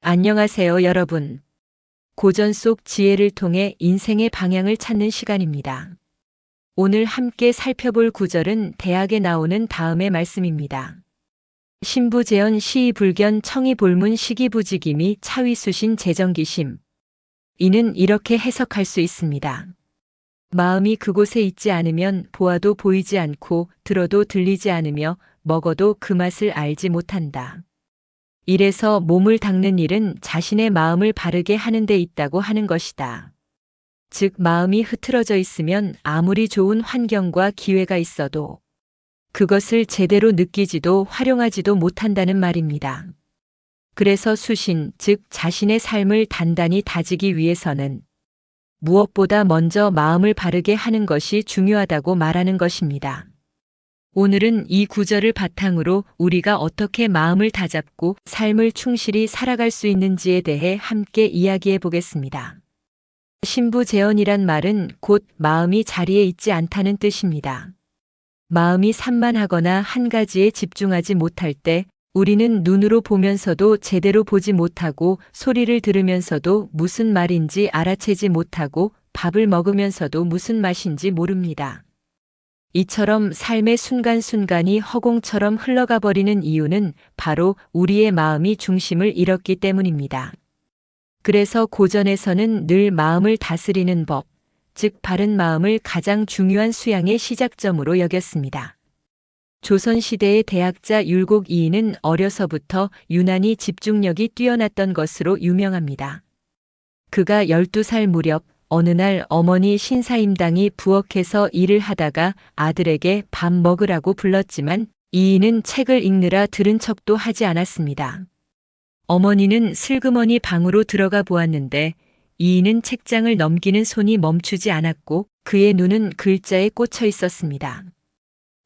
안녕하세요, 여러분. 고전 속 지혜를 통해 인생의 방향을 찾는 시간입니다. 오늘 함께 살펴볼 구절은 대학에 나오는 다음의 말씀입니다. 신부재현 시의불견 청의볼문 시기부지김이 차위수신 재정기심. 이는 이렇게 해석할 수 있습니다. 마음이 그곳에 있지 않으면 보아도 보이지 않고 들어도 들리지 않으며 먹어도 그 맛을 알지 못한다. 이래서 몸을 닦는 일은 자신의 마음을 바르게 하는 데 있다고 하는 것이다. 즉, 마음이 흐트러져 있으면 아무리 좋은 환경과 기회가 있어도 그것을 제대로 느끼지도 활용하지도 못한다는 말입니다. 그래서 수신, 즉 자신의 삶을 단단히 다지기 위해서는 무엇보다 먼저 마음을 바르게 하는 것이 중요하다고 말하는 것입니다. 오늘은 이 구절을 바탕으로 우리가 어떻게 마음을 다잡고 삶을 충실히 살아갈 수 있는지에 대해 함께 이야기해 보겠습니다. 신부재현이란 말은 곧 마음이 자리에 있지 않다는 뜻입니다. 마음이 산만하거나 한 가지에 집중하지 못할 때 우리는 눈으로 보면서도 제대로 보지 못하고 소리를 들으면서도 무슨 말인지 알아채지 못하고 밥을 먹으면서도 무슨 맛인지 모릅니다. 이처럼 삶의 순간순간이 허공처럼 흘러가 버리는 이유는 바로 우리의 마음이 중심을 잃었기 때문입니다. 그래서 고전에서는 늘 마음을 다스리는 법, 즉 바른 마음을 가장 중요한 수양의 시작점으로 여겼습니다. 조선시대의 대학자 율곡이인은 어려서부터 유난히 집중력이 뛰어났던 것으로 유명합니다. 그가 12살 무렵 어느 날 어머니 신사임당이 부엌에서 일을 하다가 아들에게 밥 먹으라고 불렀지만 이인은 책을 읽느라 들은 척도 하지 않았습니다. 어머니는 슬그머니 방으로 들어가 보았는데 이인은 책장을 넘기는 손이 멈추지 않았고 그의 눈은 글자에 꽂혀 있었습니다.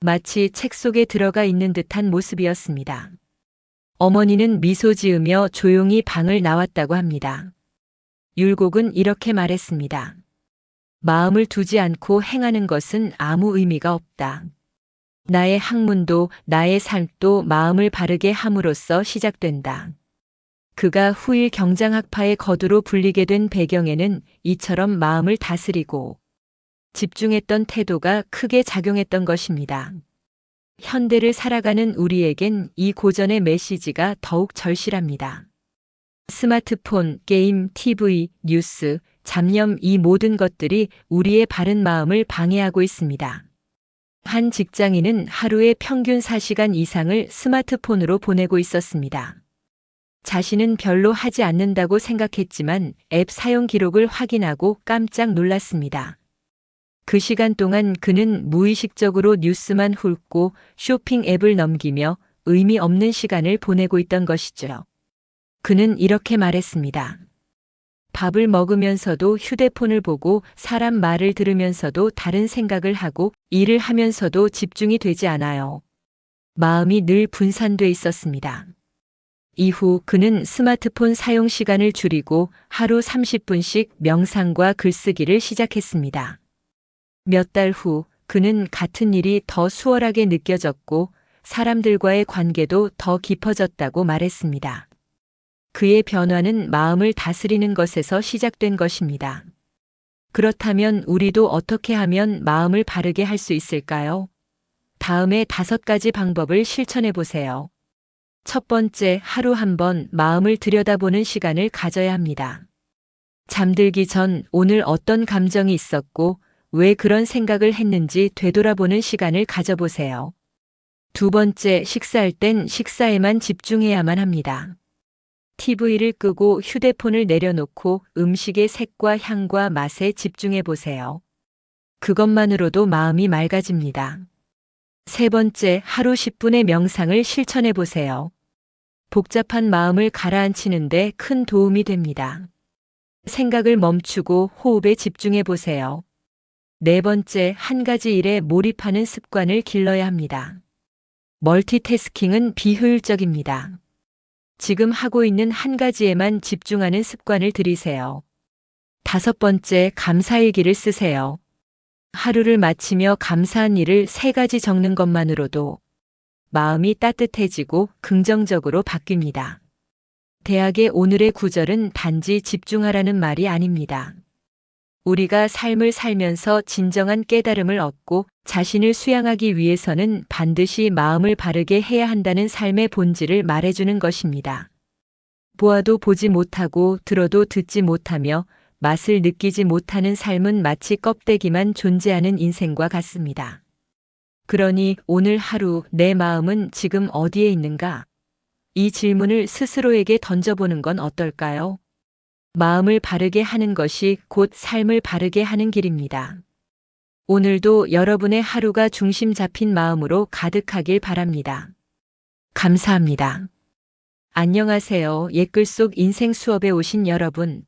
마치 책 속에 들어가 있는 듯한 모습이었습니다. 어머니는 미소 지으며 조용히 방을 나왔다고 합니다. 율곡은 이렇게 말했습니다. 마음을 두지 않고 행하는 것은 아무 의미가 없다. 나의 학문도 나의 삶도 마음을 바르게 함으로써 시작된다. 그가 후일 경장학파의 거두로 불리게 된 배경에는 이처럼 마음을 다스리고 집중했던 태도가 크게 작용했던 것입니다. 현대를 살아가는 우리에겐 이 고전의 메시지가 더욱 절실합니다. 스마트폰, 게임, TV, 뉴스, 잡념 이 모든 것들이 우리의 바른 마음을 방해하고 있습니다. 한 직장인은 하루에 평균 4시간 이상을 스마트폰으로 보내고 있었습니다. 자신은 별로 하지 않는다고 생각했지만 앱 사용 기록을 확인하고 깜짝 놀랐습니다. 그 시간 동안 그는 무의식적으로 뉴스만 훑고 쇼핑 앱을 넘기며 의미 없는 시간을 보내고 있던 것이죠. 그는 이렇게 말했습니다. 밥을 먹으면서도 휴대폰을 보고 사람 말을 들으면서도 다른 생각을 하고 일을 하면서도 집중이 되지 않아요. 마음이 늘 분산돼 있었습니다. 이후 그는 스마트폰 사용 시간을 줄이고 하루 30분씩 명상과 글쓰기를 시작했습니다. 몇 달 후 그는 같은 일이 더 수월하게 느껴졌고 사람들과의 관계도 더 깊어졌다고 말했습니다. 그의 변화는 마음을 다스리는 것에서 시작된 것입니다. 그렇다면 우리도 어떻게 하면 마음을 바르게 할 수 있을까요? 다음의 5가지 방법을 실천해 보세요. 첫 번째, 하루 한 번 마음을 들여다보는 시간을 가져야 합니다. 잠들기 전 오늘 어떤 감정이 있었고 왜 그런 생각을 했는지 되돌아보는 시간을 가져보세요. 두 번째, 식사할 땐 식사에만 집중해야만 합니다. TV를 끄고 휴대폰을 내려놓고 음식의 색과 향과 맛에 집중해 보세요. 그것만으로도 마음이 맑아집니다. 세 번째, 하루 10분의 명상을 실천해 보세요. 복잡한 마음을 가라앉히는데 큰 도움이 됩니다. 생각을 멈추고 호흡에 집중해 보세요. 네 번째, 한 가지 일에 몰입하는 습관을 길러야 합니다. 멀티태스킹은 비효율적입니다. 지금 하고 있는 한 가지에만 집중하는 습관을 들이세요. 5번째, 감사일기를 쓰세요. 하루를 마치며 감사한 일을 3가지 적는 것만으로도 마음이 따뜻해지고 긍정적으로 바뀝니다. 대학의 오늘의 구절은 단지 집중하라는 말이 아닙니다. 우리가 삶을 살면서 진정한 깨달음을 얻고 자신을 수양하기 위해서는 반드시 마음을 바르게 해야 한다는 삶의 본질을 말해주는 것입니다. 보아도 보지 못하고 들어도 듣지 못하며 맛을 느끼지 못하는 삶은 마치 껍데기만 존재하는 인생과 같습니다. 그러니 오늘 하루 내 마음은 지금 어디에 있는가? 이 질문을 스스로에게 던져보는 건 어떨까요? 마음을 바르게 하는 것이 곧 삶을 바르게 하는 길입니다. 오늘도 여러분의 하루가 중심 잡힌 마음으로 가득하길 바랍니다. 감사합니다. 안녕하세요. 옛글 속 인생 수업에 오신 여러분.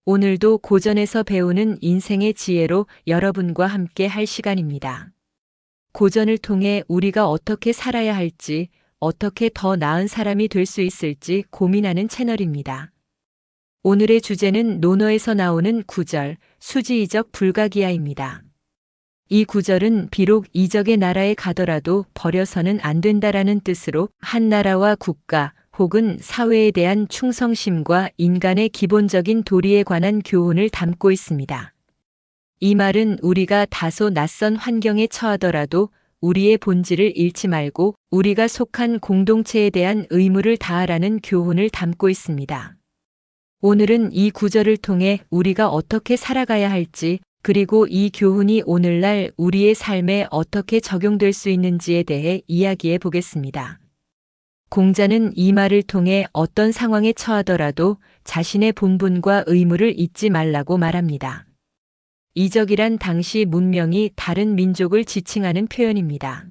오늘도 고전에서 배우는 인생의 지혜로 여러분과 함께 할 시간입니다. 고전을 통해 우리가 어떻게 살아야 할지, 어떻게 더 나은 사람이 될 수 있을지 고민하는 채널입니다. 오늘의 주제는 논어에서 나오는 구절, 수지이적 불가기야입니다. 이 구절은 비록 이적의 나라에 가더라도 버려서는 안 된다라는 뜻으로 한 나라와 국가 혹은 사회에 대한 충성심과 인간의 기본적인 도리에 관한 교훈을 담고 있습니다. 이 말은 우리가 다소 낯선 환경에 처하더라도 우리의 본질을 잃지 말고 우리가 속한 공동체에 대한 의무를 다하라는 교훈을 담고 있습니다. 오늘은 이 구절을 통해 우리가 어떻게 살아가야 할지, 그리고 이 교훈이 오늘날 우리의 삶에 어떻게 적용될 수 있는지에 대해 이야기해 보겠습니다. 공자는 이 말을 통해 어떤 상황에 처하더라도 자신의 본분과 의무를 잊지 말라고 말합니다. 이적이란 당시 문명이 다른 민족을 지칭하는 표현입니다.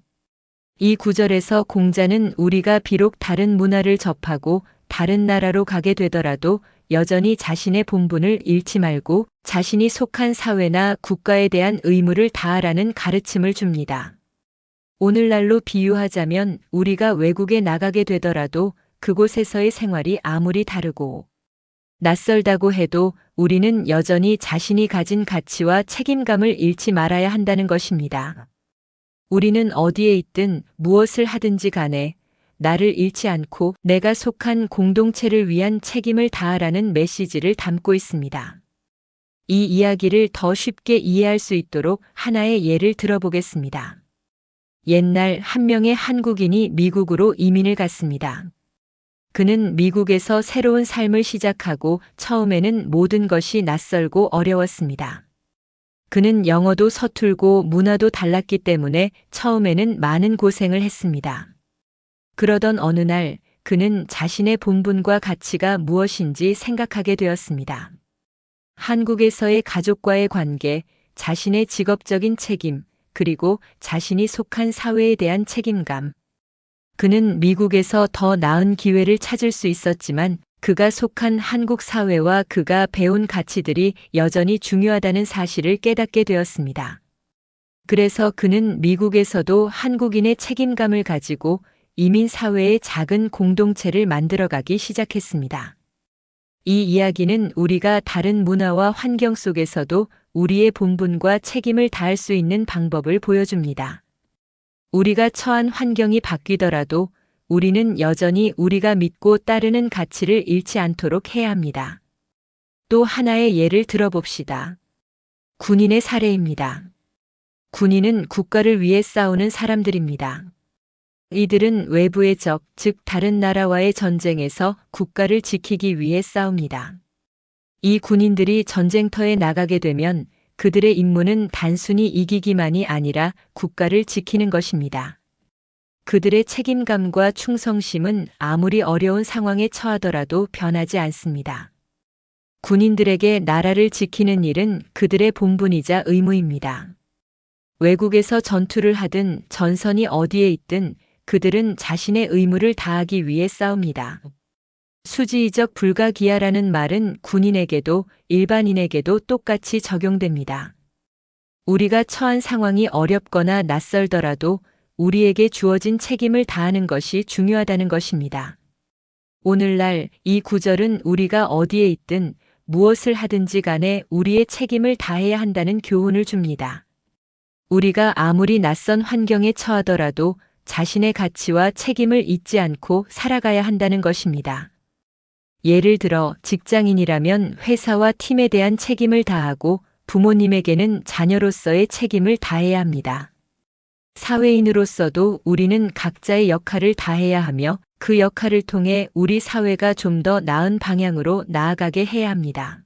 이 구절에서 공자는 우리가 비록 다른 문화를 접하고 다른 나라로 가게 되더라도 여전히 자신의 본분을 잃지 말고 자신이 속한 사회나 국가에 대한 의무를 다하라는 가르침을 줍니다. 오늘날로 비유하자면 우리가 외국에 나가게 되더라도 그곳에서의 생활이 아무리 다르고 낯설다고 해도 우리는 여전히 자신이 가진 가치와 책임감을 잃지 말아야 한다는 것입니다. 우리는 어디에 있든 무엇을 하든지 간에 나를 잃지 않고 내가 속한 공동체를 위한 책임을 다하라는 메시지를 담고 있습니다. 이 이야기를 더 쉽게 이해할 수 있도록 하나의 예를 들어보겠습니다. 옛날 한 명의 한국인이 미국으로 이민을 갔습니다. 그는 미국에서 새로운 삶을 시작하고 처음에는 모든 것이 낯설고 어려웠습니다. 그는 영어도 서툴고 문화도 달랐기 때문에 처음에는 많은 고생을 했습니다. 그러던 어느 날 그는 자신의 본분과 가치가 무엇인지 생각하게 되었습니다. 한국에서의 가족과의 관계, 자신의 직업적인 책임, 그리고 자신이 속한 사회에 대한 책임감. 그는 미국에서 더 나은 기회를 찾을 수 있었지만 그가 속한 한국 사회와 그가 배운 가치들이 여전히 중요하다는 사실을 깨닫게 되었습니다. 그래서 그는 미국에서도 한국인의 책임감을 가지고 이민 사회의 작은 공동체를 만들어가기 시작했습니다. 이 이야기는 우리가 다른 문화와 환경 속에서도 우리의 본분과 책임을 다할 수 있는 방법을 보여줍니다. 우리가 처한 환경이 바뀌더라도 우리는 여전히 우리가 믿고 따르는 가치를 잃지 않도록 해야 합니다. 또 하나의 예를 들어봅시다. 군인의 사례입니다. 군인은 국가를 위해 싸우는 사람들입니다. 이들은 외부의 적, 즉 다른 나라와의 전쟁에서 국가를 지키기 위해 싸웁니다. 이 군인들이 전쟁터에 나가게 되면 그들의 임무는 단순히 이기기만이 아니라 국가를 지키는 것입니다. 그들의 책임감과 충성심은 아무리 어려운 상황에 처하더라도 변하지 않습니다. 군인들에게 나라를 지키는 일은 그들의 본분이자 의무입니다. 외국에서 전투를 하든 전선이 어디에 있든 그들은 자신의 의무를 다하기 위해 싸웁니다. 수지이적 불가기야라는 말은 군인에게도 일반인에게도 똑같이 적용됩니다. 우리가 처한 상황이 어렵거나 낯설더라도 우리에게 주어진 책임을 다하는 것이 중요하다는 것입니다. 오늘날 이 구절은 우리가 어디에 있든 무엇을 하든지 간에 우리의 책임을 다해야 한다는 교훈을 줍니다. 우리가 아무리 낯선 환경에 처하더라도 자신의 가치와 책임을 잊지 않고 살아가야 한다는 것입니다. 예를 들어 직장인이라면 회사와 팀에 대한 책임을 다하고 부모님에게는 자녀로서의 책임을 다해야 합니다. 사회인으로서도 우리는 각자의 역할을 다해야 하며 그 역할을 통해 우리 사회가 좀 더 나은 방향으로 나아가게 해야 합니다.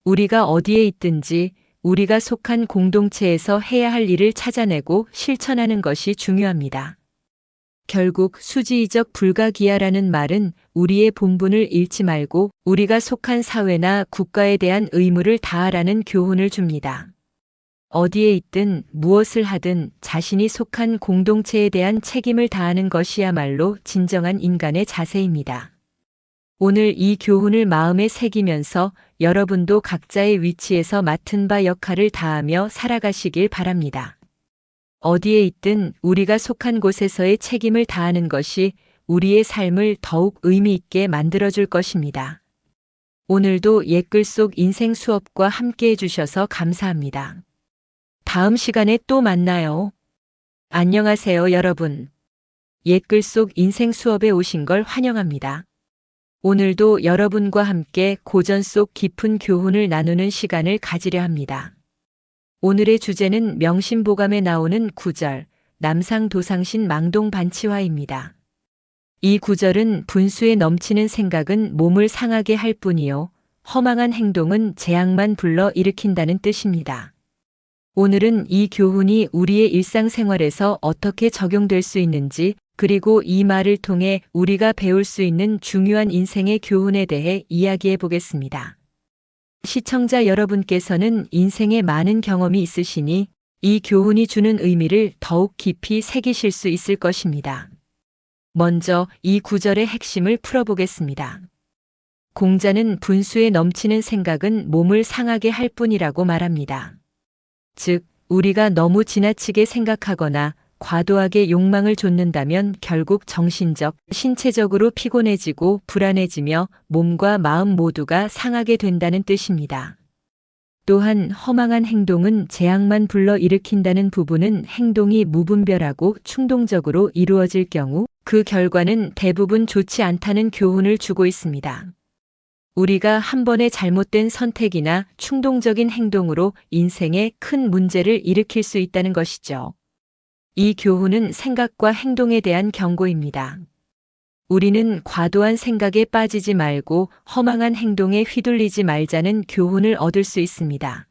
우리가 어디에 있든지 우리가 속한 공동체에서 해야 할 일을 찾아내고 실천하는 것이 중요합니다. 결국 수지이적 불가기하라는 말은 우리의 본분을 잃지 말고 우리가 속한 사회나 국가에 대한 의무를 다하라는 교훈을 줍니다. 어디에 있든 무엇을 하든 자신이 속한 공동체에 대한 책임을 다하는 것이야말로 진정한 인간의 자세입니다. 오늘 이 교훈을 마음에 새기면서 여러분도 각자의 위치에서 맡은 바 역할을 다하며 살아가시길 바랍니다. 어디에 있든 우리가 속한 곳에서의 책임을 다하는 것이 우리의 삶을 더욱 의미 있게 만들어줄 것입니다. 오늘도 옛글 속 인생 수업과 함께 해주셔서 감사합니다. 다음 시간에 또 만나요. 안녕하세요, 여러분. 옛글 속 인생 수업에 오신 걸 환영합니다. 오늘도 여러분과 함께 고전 속 깊은 교훈을 나누는 시간을 가지려 합니다. 오늘의 주제는 명심보감에 나오는 구절, 남상도상신 망동반치화입니다. 이 구절은 분수에 넘치는 생각은 몸을 상하게 할 뿐이요, 허망한 행동은 재앙만 불러 일으킨다는 뜻입니다. 오늘은 이 교훈이 우리의 일상생활에서 어떻게 적용될 수 있는지, 그리고 이 말을 통해 우리가 배울 수 있는 중요한 인생의 교훈에 대해 이야기해 보겠습니다. 시청자 여러분께서는 인생에 많은 경험이 있으시니 이 교훈이 주는 의미를 더욱 깊이 새기실 수 있을 것입니다. 먼저 이 구절의 핵심을 풀어보겠습니다. 공자는 분수에 넘치는 생각은 몸을 상하게 할 뿐이라고 말합니다. 즉, 우리가 너무 지나치게 생각하거나 과도하게 욕망을 좇는다면 결국 정신적, 신체적으로 피곤해지고 불안해지며 몸과 마음 모두가 상하게 된다는 뜻입니다. 또한 허망한 행동은 재앙만 불러 일으킨다는 부분은 행동이 무분별하고 충동적으로 이루어질 경우 그 결과는 대부분 좋지 않다는 교훈을 주고 있습니다. 우리가 한 번의 잘못된 선택이나 충동적인 행동으로 인생에 큰 문제를 일으킬 수 있다는 것이죠. 이 교훈은 생각과 행동에 대한 경고입니다. 우리는 과도한 생각에 빠지지 말고 허망한 행동에 휘둘리지 말자는 교훈을 얻을 수 있습니다.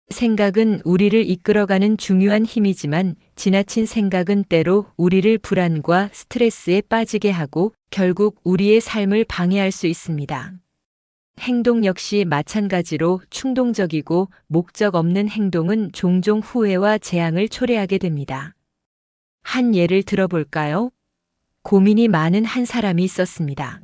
생각은 우리를 이끌어가는 중요한 힘이지만 지나친 생각은 때로 우리를 불안과 스트레스에 빠지게 하고 결국 우리의 삶을 방해할 수 있습니다. 행동 역시 마찬가지로 충동적이고 목적 없는 행동은 종종 후회와 재앙을 초래하게 됩니다. 한 예를 들어볼까요? 고민이 많은 한 사람이 있었습니다.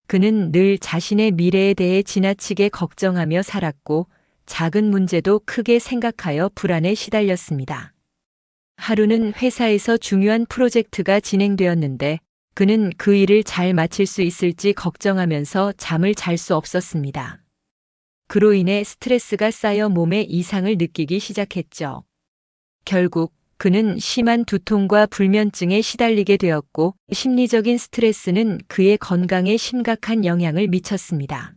그는 늘 자신의 미래에 대해 지나치게 걱정하며 살았고 작은 문제도 크게 생각하여 불안에 시달렸습니다. 하루는 회사에서 중요한 프로젝트가 진행되었는데 그는 그 일을 잘 마칠 수 있을지 걱정하면서 잠을 잘 수 없었습니다. 그로 인해 스트레스가 쌓여 몸에 이상을 느끼기 시작했죠. 결국 그는 심한 두통과 불면증에 시달리게 되었고 심리적인 스트레스는 그의 건강에 심각한 영향을 미쳤습니다.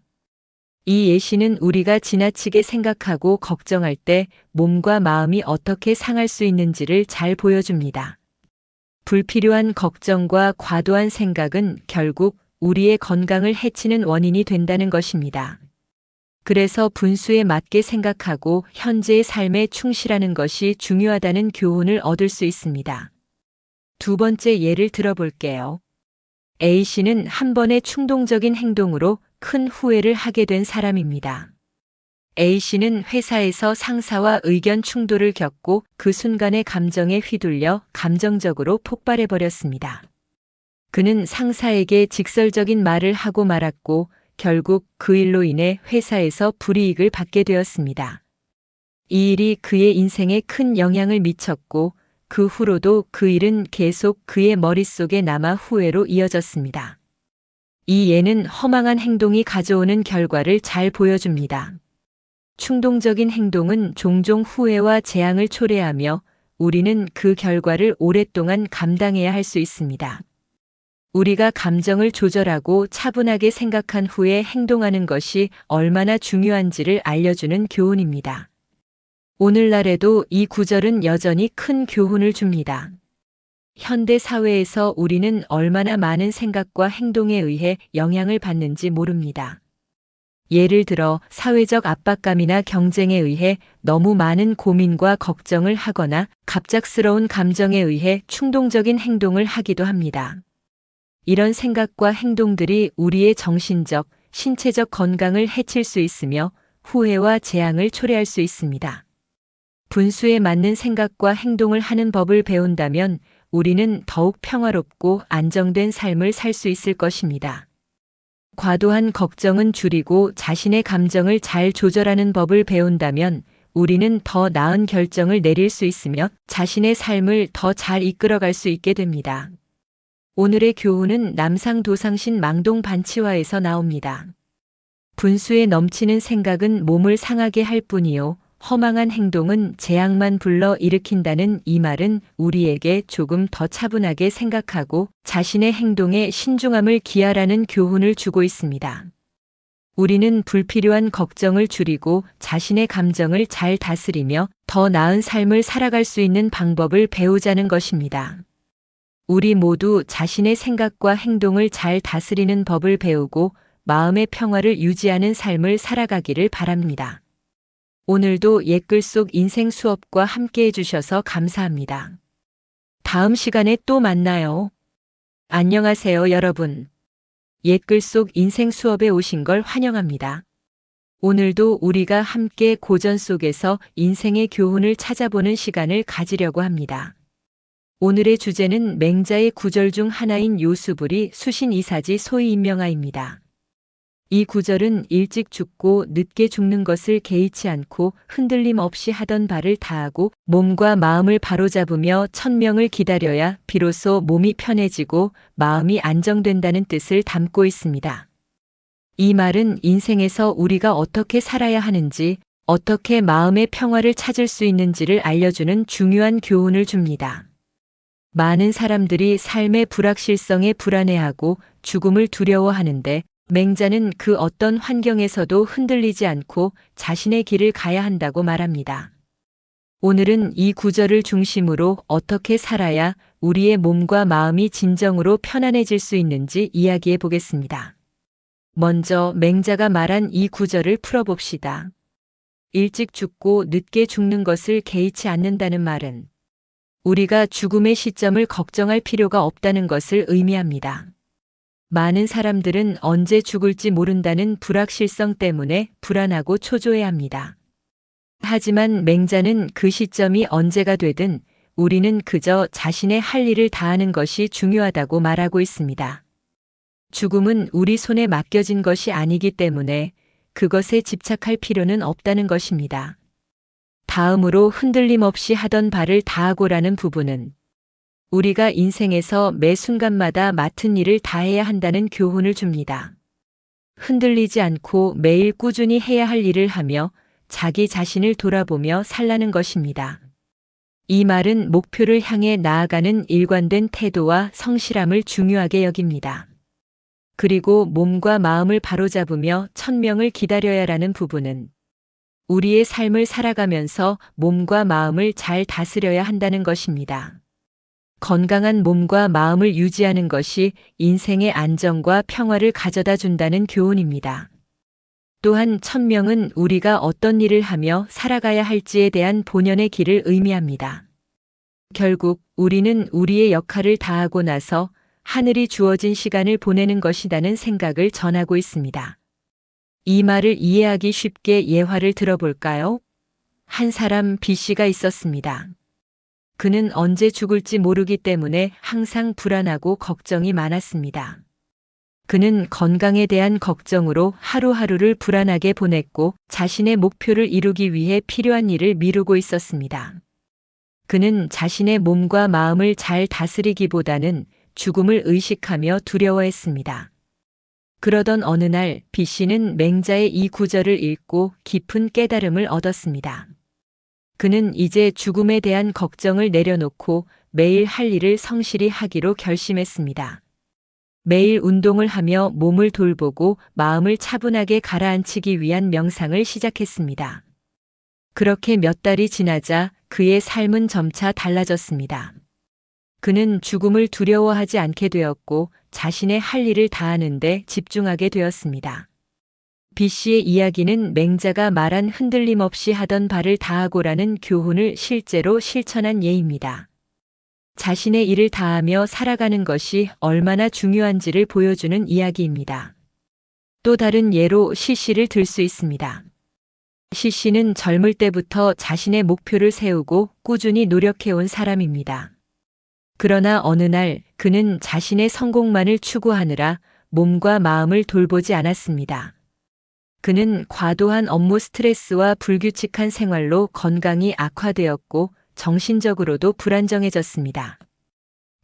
이 예시는 우리가 지나치게 생각하고 걱정할 때 몸과 마음이 어떻게 상할 수 있는지를 잘 보여줍니다. 불필요한 걱정과 과도한 생각은 결국 우리의 건강을 해치는 원인이 된다는 것입니다. 그래서 분수에 맞게 생각하고 현재의 삶에 충실하는 것이 중요하다는 교훈을 얻을 수 있습니다. 두 번째 예를 들어볼게요. A씨는 한 번의 충동적인 행동으로 큰 후회를 하게 된 사람입니다. A씨는 회사에서 상사와 의견 충돌을 겪고 그 순간의 감정에 휘둘려 감정적으로 폭발해버렸습니다. 그는 상사에게 직설적인 말을 하고 말았고 결국 그 일로 인해 회사에서 불이익을 받게 되었습니다. 이 일이 그의 인생에 큰 영향을 미쳤고 그 후로도 그 일은 계속 그의 머릿속에 남아 후회로 이어졌습니다. 이 예는 허망한 행동이 가져오는 결과를 잘 보여줍니다. 충동적인 행동은 종종 후회와 재앙을 초래하며 우리는 그 결과를 오랫동안 감당해야 할 수 있습니다. 우리가 감정을 조절하고 차분하게 생각한 후에 행동하는 것이 얼마나 중요한지를 알려주는 교훈입니다. 오늘날에도 이 구절은 여전히 큰 교훈을 줍니다. 현대 사회에서 우리는 얼마나 많은 생각과 행동에 의해 영향을 받는지 모릅니다. 예를 들어 사회적 압박감이나 경쟁에 의해 너무 많은 고민과 걱정을 하거나 갑작스러운 감정에 의해 충동적인 행동을 하기도 합니다. 이런 생각과 행동들이 우리의 정신적, 신체적 건강을 해칠 수 있으며 후회와 재앙을 초래할 수 있습니다. 분수에 맞는 생각과 행동을 하는 법을 배운다면 우리는 더욱 평화롭고 안정된 삶을 살 수 있을 것입니다. 과도한 걱정은 줄이고 자신의 감정을 잘 조절하는 법을 배운다면 우리는 더 나은 결정을 내릴 수 있으며 자신의 삶을 더 잘 이끌어갈 수 있게 됩니다. 오늘의 교훈은 남상도상신 망동반치화에서 나옵니다. 분수에 넘치는 생각은 몸을 상하게 할 뿐이요, 허망한 행동은 재앙만 불러 일으킨다는 이 말은 우리에게 조금 더 차분하게 생각하고 자신의 행동에 신중함을 기하라는 교훈을 주고 있습니다. 우리는 불필요한 걱정을 줄이고 자신의 감정을 잘 다스리며 더 나은 삶을 살아갈 수 있는 방법을 배우자는 것입니다. 우리 모두 자신의 생각과 행동을 잘 다스리는 법을 배우고 마음의 평화를 유지하는 삶을 살아가기를 바랍니다. 오늘도 옛글 속 인생 수업과 함께 해주셔서 감사합니다. 다음 시간에 또 만나요. 안녕하세요, 여러분. 옛글 속 인생 수업에 오신 걸 환영합니다. 오늘도 우리가 함께 고전 속에서 인생의 교훈을 찾아보는 시간을 가지려고 합니다. 오늘의 주제는 맹자의 구절 중 하나인 요수불이 수신이사지 소이인명하입니다. 이 구절은 일찍 죽고 늦게 죽는 것을 개의치 않고 흔들림 없이 하던 바를 다하고 몸과 마음을 바로잡으며 천명을 기다려야 비로소 몸이 편해지고 마음이 안정된다는 뜻을 담고 있습니다. 이 말은 인생에서 우리가 어떻게 살아야 하는지, 어떻게 마음의 평화를 찾을 수 있는지를 알려주는 중요한 교훈을 줍니다. 많은 사람들이 삶의 불확실성에 불안해하고 죽음을 두려워하는데 맹자는 그 어떤 환경에서도 흔들리지 않고 자신의 길을 가야 한다고 말합니다. 오늘은 이 구절을 중심으로 어떻게 살아야 우리의 몸과 마음이 진정으로 편안해질 수 있는지 이야기해 보겠습니다. 먼저 맹자가 말한 이 구절을 풀어봅시다. 일찍 죽고 늦게 죽는 것을 개의치 않는다는 말은 우리가 죽음의 시점을 걱정할 필요가 없다는 것을 의미합니다. 많은 사람들은 언제 죽을지 모른다는 불확실성 때문에 불안하고 초조해합니다. 하지만 맹자는 그 시점이 언제가 되든 우리는 그저 자신의 할 일을 다하는 것이 중요하다고 말하고 있습니다. 죽음은 우리 손에 맡겨진 것이 아니기 때문에 그것에 집착할 필요는 없다는 것입니다. 다음으로 흔들림 없이 하던 바를 다하고라는 부분은 우리가 인생에서 매 순간마다 맡은 일을 다해야 한다는 교훈을 줍니다. 흔들리지 않고 매일 꾸준히 해야 할 일을 하며 자기 자신을 돌아보며 살라는 것입니다. 이 말은 목표를 향해 나아가는 일관된 태도와 성실함을 중요하게 여깁니다. 그리고 몸과 마음을 바로잡으며 천명을 기다려야라는 부분은 우리의 삶을 살아가면서 몸과 마음을 잘 다스려야 한다는 것입니다. 건강한 몸과 마음을 유지하는 것이 인생의 안정과 평화를 가져다 준다는 교훈입니다. 또한 천명은 우리가 어떤 일을 하며 살아가야 할지에 대한 본연의 길을 의미합니다. 결국 우리는 우리의 역할을 다하고 나서 하늘이 주어진 시간을 보내는 것이라는 생각을 전하고 있습니다. 이 말을 이해하기 쉽게 예화를 들어볼까요? 한 사람 B씨가 있었습니다. 그는 언제 죽을지 모르기 때문에 항상 불안하고 걱정이 많았습니다. 그는 건강에 대한 걱정으로 하루하루를 불안하게 보냈고 자신의 목표를 이루기 위해 필요한 일을 미루고 있었습니다. 그는 자신의 몸과 마음을 잘 다스리기보다는 죽음을 의식하며 두려워했습니다. 그러던 어느 날 B씨는 맹자의 이 구절을 읽고 깊은 깨달음을 얻었습니다. 그는 이제 죽음에 대한 걱정을 내려놓고 매일 할 일을 성실히 하기로 결심했습니다. 매일 운동을 하며 몸을 돌보고 마음을 차분하게 가라앉히기 위한 명상을 시작했습니다. 그렇게 몇 달이 지나자 그의 삶은 점차 달라졌습니다. 그는 죽음을 두려워하지 않게 되었고 자신의 할 일을 다하는데 집중하게 되었습니다. B 씨의 이야기는 맹자가 말한 흔들림 없이 하던 바를 다하고라는 교훈을 실제로 실천한 예입니다. 자신의 일을 다하며 살아가는 것이 얼마나 중요한지를 보여주는 이야기입니다. 또 다른 예로 시씨를 들 수 있습니다. 시씨는 젊을 때부터 자신의 목표를 세우고 꾸준히 노력해온 사람입니다. 그러나 어느 날 그는 자신의 성공만을 추구하느라 몸과 마음을 돌보지 않았습니다. 그는 과도한 업무 스트레스와 불규칙한 생활로 건강이 악화되었고 정신적으로도 불안정해졌습니다.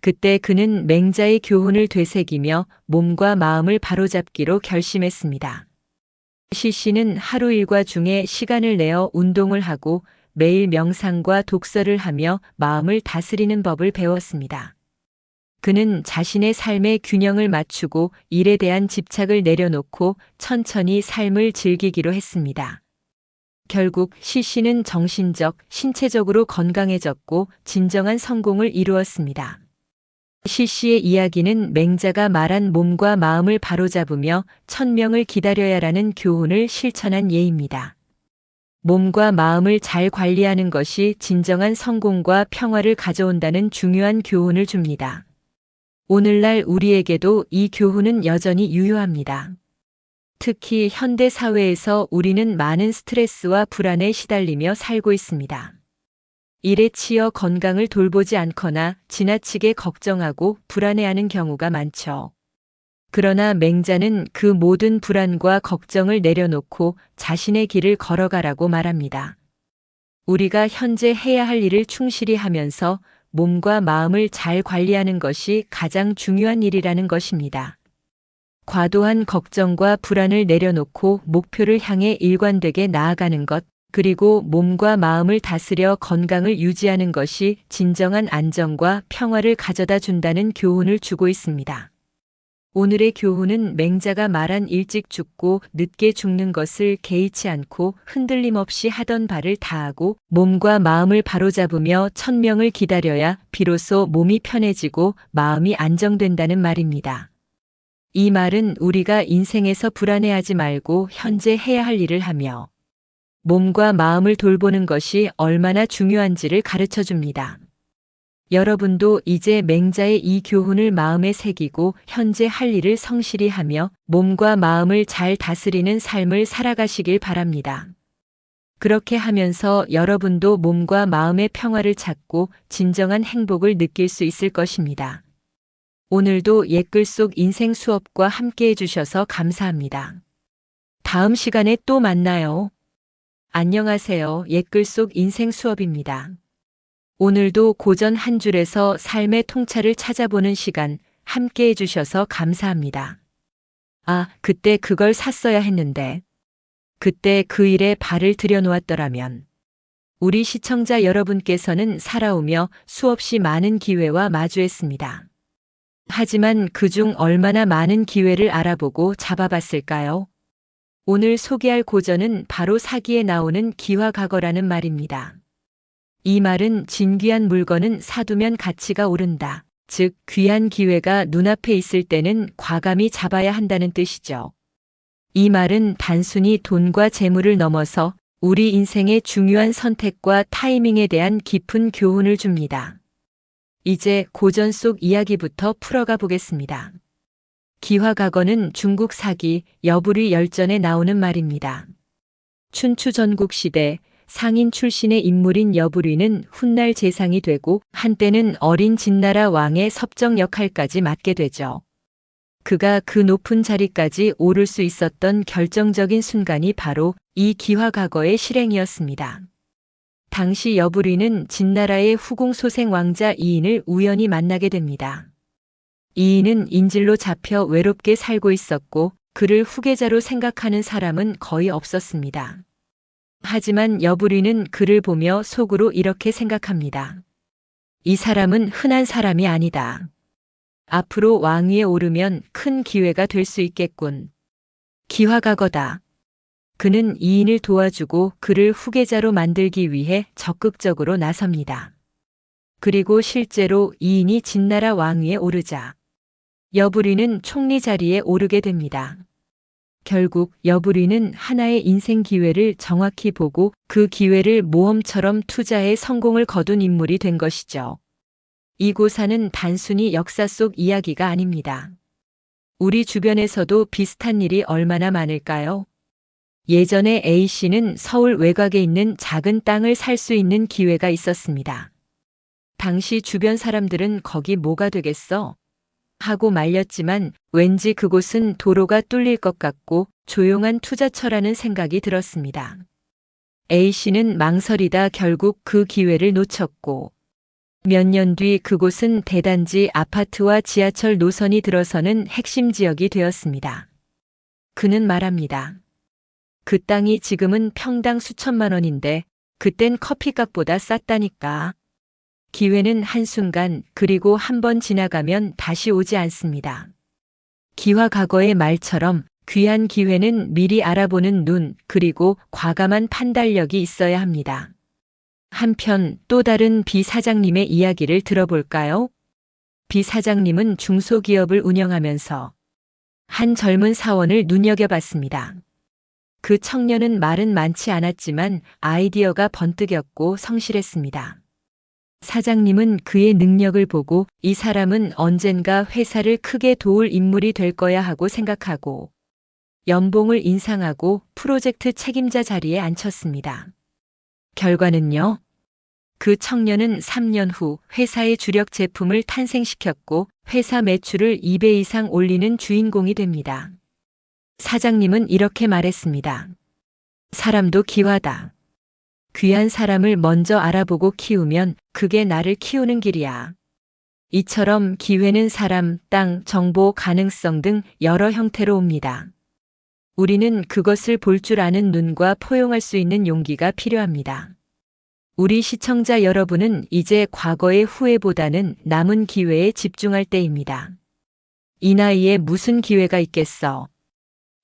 그때 그는 맹자의 교훈을 되새기며 몸과 마음을 바로잡기로 결심했습니다. 시씨는 하루 일과 중에 시간을 내어 운동을 하고 매일 명상과 독서를 하며 마음을 다스리는 법을 배웠습니다. 그는 자신의 삶의 균형을 맞추고 일에 대한 집착을 내려놓고 천천히 삶을 즐기기로 했습니다. 결국 시씨는 정신적, 신체적으로 건강해졌고 진정한 성공을 이루었습니다. 시씨의 이야기는 맹자가 말한 몸과 마음을 바로잡으며 천명을 기다려야라는 교훈을 실천한 예입니다. 몸과 마음을 잘 관리하는 것이 진정한 성공과 평화를 가져온다는 중요한 교훈을 줍니다. 오늘날 우리에게도 이 교훈은 여전히 유효합니다. 특히 현대 사회에서 우리는 많은 스트레스와 불안에 시달리며 살고 있습니다. 일에 치여 건강을 돌보지 않거나 지나치게 걱정하고 불안해하는 경우가 많죠. 그러나 맹자는 그 모든 불안과 걱정을 내려놓고 자신의 길을 걸어가라고 말합니다. 우리가 현재 해야 할 일을 충실히 하면서 몸과 마음을 잘 관리하는 것이 가장 중요한 일이라는 것입니다. 과도한 걱정과 불안을 내려놓고 목표를 향해 일관되게 나아가는 것, 그리고 몸과 마음을 다스려 건강을 유지하는 것이 진정한 안정과 평화를 가져다 준다는 교훈을 주고 있습니다. 오늘의 교훈은 맹자가 말한 일찍 죽고 늦게 죽는 것을 개의치 않고 흔들림 없이 하던 바를 다하고 몸과 마음을 바로잡으며 천명을 기다려야 비로소 몸이 편해지고 마음이 안정된다는 말입니다. 이 말은 우리가 인생에서 불안해하지 말고 현재 해야 할 일을 하며 몸과 마음을 돌보는 것이 얼마나 중요한지를 가르쳐 줍니다. 여러분도 이제 맹자의 이 교훈을 마음에 새기고 현재 할 일을 성실히 하며 몸과 마음을 잘 다스리는 삶을 살아가시길 바랍니다. 그렇게 하면서 여러분도 몸과 마음의 평화를 찾고 진정한 행복을 느낄 수 있을 것입니다. 오늘도 옛글 속 인생 수업과 함께 해주셔서 감사합니다. 다음 시간에 또 만나요. 안녕하세요. 옛글 속 인생 수업입니다. 오늘도 고전 한 줄에서 삶의 통찰을 찾아보는 시간 함께 해주셔서 감사합니다. 아, 그때 그걸 샀어야 했는데. 그때 그 일에 발을 들여놓았더라면. 우리 시청자 여러분께서는 살아오며 수없이 많은 기회와 마주했습니다. 하지만 그중 얼마나 많은 기회를 알아보고 잡아봤을까요? 오늘 소개할 고전은 바로 사기에 나오는 기화과거라는 말입니다. 이 말은 진귀한 물건은 사두면 가치가 오른다. 즉, 귀한 기회가 눈앞에 있을 때는 과감히 잡아야 한다는 뜻이죠. 이 말은 단순히 돈과 재물을 넘어서 우리 인생의 중요한 선택과 타이밍에 대한 깊은 교훈을 줍니다. 이제 고전 속 이야기부터 풀어가 보겠습니다. 기화과거는 중국 사기 여부리 열전에 나오는 말입니다. 춘추 전국 시대 상인 출신의 인물인 여부리는 훗날 재상이 되고 한때는 어린 진나라 왕의 섭정 역할까지 맡게 되죠. 그가 그 높은 자리까지 오를 수 있었던 결정적인 순간이 바로 이 기화과거의 실행이었습니다. 당시 여부리는 진나라의 후궁소생 왕자 이인을 우연히 만나게 됩니다. 이인은 인질로 잡혀 외롭게 살고 있었고 그를 후계자로 생각하는 사람은 거의 없었습니다. 하지만 여부리는 그를 보며 속으로 이렇게 생각합니다. 이 사람은 흔한 사람이 아니다. 앞으로 왕위에 오르면 큰 기회가 될 수 있겠군. 기화각어다. 그는 이인을 도와주고 그를 후계자로 만들기 위해 적극적으로 나섭니다. 그리고 실제로 이인이 진나라 왕위에 오르자 여부리는 총리 자리에 오르게 됩니다. 결국 여부리는 하나의 인생 기회를 정확히 보고 그 기회를 모험처럼 투자해 성공을 거둔 인물이 된 것이죠. 이 고사는 단순히 역사 속 이야기가 아닙니다. 우리 주변에서도 비슷한 일이 얼마나 많을까요? 예전에 A씨는 서울 외곽에 있는 작은 땅을 살 수 있는 기회가 있었습니다. 당시 주변 사람들은 거기 뭐가 되겠어? 하고 말렸지만 왠지 그곳은 도로가 뚫릴 것 같고 조용한 투자처라는 생각이 들었습니다. A씨는 망설이다 결국 그 기회를 놓쳤고 몇 년 뒤 그곳은 대단지 아파트와 지하철 노선이 들어서는 핵심 지역이 되었습니다. 그는 말합니다. 그 땅이 지금은 평당 수천만 원인데 그땐 커피값보다 쌌다니까. 기회는 한순간 그리고 한 번 지나가면 다시 오지 않습니다. 기화과거의 말처럼 귀한 기회는 미리 알아보는 눈 그리고 과감한 판단력이 있어야 합니다. 한편 또 다른 비 사장님의 이야기를 들어볼까요? 비 사장님은 중소기업을 운영하면서 한 젊은 사원을 눈여겨봤습니다. 그 청년은 말은 많지 않았지만 아이디어가 번뜩였고 성실했습니다. 사장님은 그의 능력을 보고 이 사람은 언젠가 회사를 크게 도울 인물이 될 거야 하고 생각하고 연봉을 인상하고 프로젝트 책임자 자리에 앉혔습니다. 결과는요? 그 청년은 3년 후 회사의 주력 제품을 탄생시켰고 회사 매출을 2배 이상 올리는 주인공이 됩니다. 사장님은 이렇게 말했습니다. 사람도 기화다. 귀한 사람을 먼저 알아보고 키우면 그게 나를 키우는 길이야. 이처럼 기회는 사람, 땅, 정보, 가능성 등 여러 형태로 옵니다. 우리는 그것을 볼 줄 아는 눈과 포용할 수 있는 용기가 필요합니다. 우리 시청자 여러분은 이제 과거의 후회보다는 남은 기회에 집중할 때입니다. 이 나이에 무슨 기회가 있겠어?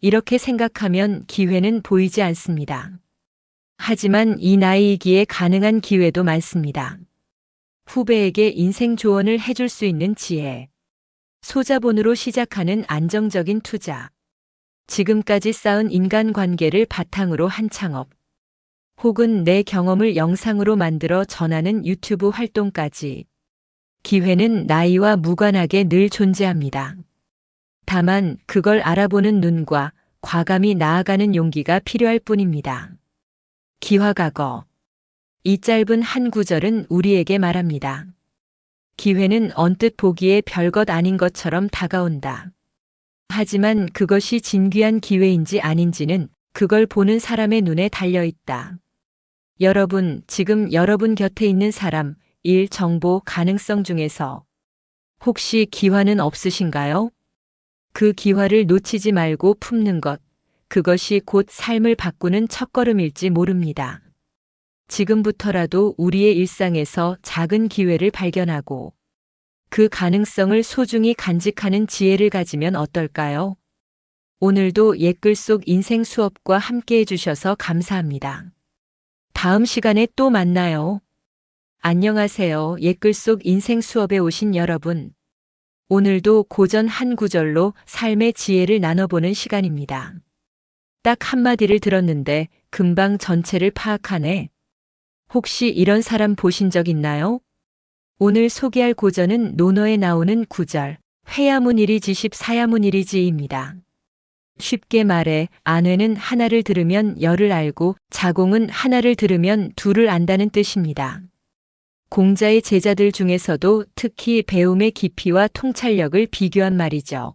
이렇게 생각하면 기회는 보이지 않습니다. 하지만 이 나이이기에 가능한 기회도 많습니다. 후배에게 인생 조언을 해줄 수 있는 지혜. 소자본으로 시작하는 안정적인 투자. 지금까지 쌓은 인간관계를 바탕으로 한 창업. 혹은 내 경험을 영상으로 만들어 전하는 유튜브 활동까지. 기회는 나이와 무관하게 늘 존재합니다. 다만 그걸 알아보는 눈과 과감히 나아가는 용기가 필요할 뿐입니다. 기화과거. 이 짧은 한 구절은 우리에게 말합니다. 기회는 언뜻 보기에 별것 아닌 것처럼 다가온다. 하지만 그것이 진귀한 기회인지 아닌지는 그걸 보는 사람의 눈에 달려 있다. 여러분, 지금 여러분 곁에 있는 사람, 일, 정보, 가능성 중에서 혹시 기화는 없으신가요? 그 기화를 놓치지 말고 품는 것, 그것이 곧 삶을 바꾸는 첫걸음일지 모릅니다. 지금부터라도 우리의 일상에서 작은 기회를 발견하고 그 가능성을 소중히 간직하는 지혜를 가지면 어떨까요? 오늘도 옛글 속 인생 수업과 함께 해주셔서 감사합니다. 다음 시간에 또 만나요. 안녕하세요. 옛글 속 인생 수업에 오신 여러분. 오늘도 고전 한 구절로 삶의 지혜를 나눠보는 시간입니다. 딱 한마디를 들었는데 금방 전체를 파악하네. 혹시 이런 사람 보신 적 있나요? 오늘 소개할 고전은 논어에 나오는 구절, 회야문일이지 십사야문일이지입니다. 쉽게 말해 안회는 하나를 들으면 열을 알고 자공은 하나를 들으면 둘을 안다는 뜻입니다. 공자의 제자들 중에서도 특히 배움의 깊이와 통찰력을 비교한 말이죠.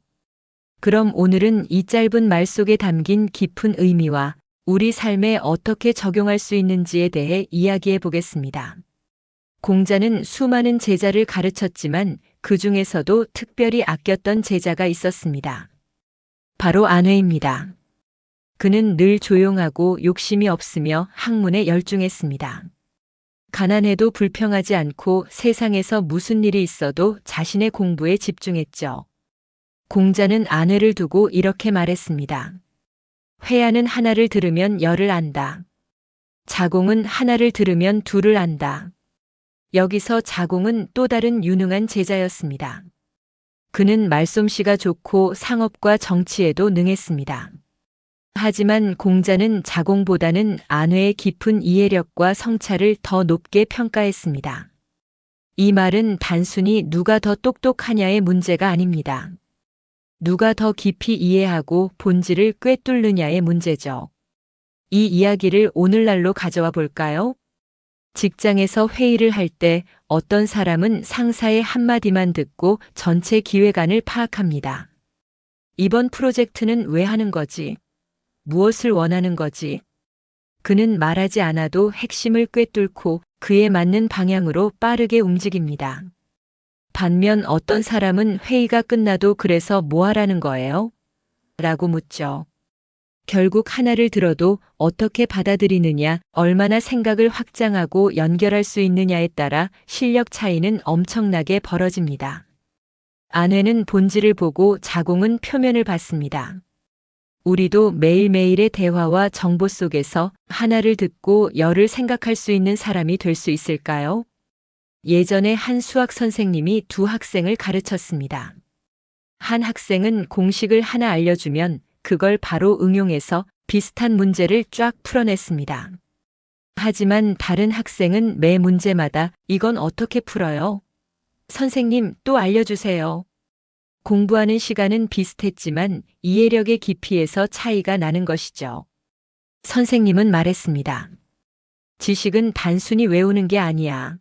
그럼 오늘은 이 짧은 말 속에 담긴 깊은 의미와 우리 삶에 어떻게 적용할 수 있는지에 대해 이야기해 보겠습니다. 공자는 수많은 제자를 가르쳤지만 그 중에서도 특별히 아꼈던 제자가 있었습니다. 바로 안회입니다. 그는 늘 조용하고 욕심이 없으며 학문에 열중했습니다. 가난해도 불평하지 않고 세상에서 무슨 일이 있어도 자신의 공부에 집중했죠. 공자는 아내를 두고 이렇게 말했습니다. 회야는 하나를 들으면 열을 안다. 자공은 하나를 들으면 둘을 안다. 여기서 자공은 또 다른 유능한 제자였습니다. 그는 말솜씨가 좋고 상업과 정치에도 능했습니다. 하지만 공자는 자공보다는 아내의 깊은 이해력과 성찰을 더 높게 평가했습니다. 이 말은 단순히 누가 더 똑똑하냐의 문제가 아닙니다. 누가 더 깊이 이해하고 본질을 꿰뚫느냐의 문제죠. 이 이야기를 오늘날로 가져와 볼까요? 직장에서 회의를 할 때 어떤 사람은 상사의 한마디만 듣고 전체 기획안을 파악합니다. 이번 프로젝트는 왜 하는 거지? 무엇을 원하는 거지? 그는 말하지 않아도 핵심을 꿰뚫고 그에 맞는 방향으로 빠르게 움직입니다. 반면 어떤 사람은 회의가 끝나도 그래서 뭐 하라는 거예요? 라고 묻죠. 결국 하나를 들어도 어떻게 받아들이느냐, 얼마나 생각을 확장하고 연결할 수 있느냐에 따라 실력 차이는 엄청나게 벌어집니다. 아내는 본질을 보고 자공은 표면을 봤습니다. 우리도 매일매일의 대화와 정보 속에서 하나를 듣고 열을 생각할 수 있는 사람이 될 수 있을까요? 예전에 한 수학 선생님이 두 학생을 가르쳤습니다. 한 학생은 공식을 하나 알려주면 그걸 바로 응용해서 비슷한 문제를 쫙 풀어냈습니다. 하지만 다른 학생은 매 문제마다 이건 어떻게 풀어요? 선생님, 또 알려주세요. 공부하는 시간은 비슷했지만 이해력의 깊이에서 차이가 나는 것이죠. 선생님은 말했습니다. 지식은 단순히 외우는 게 아니야.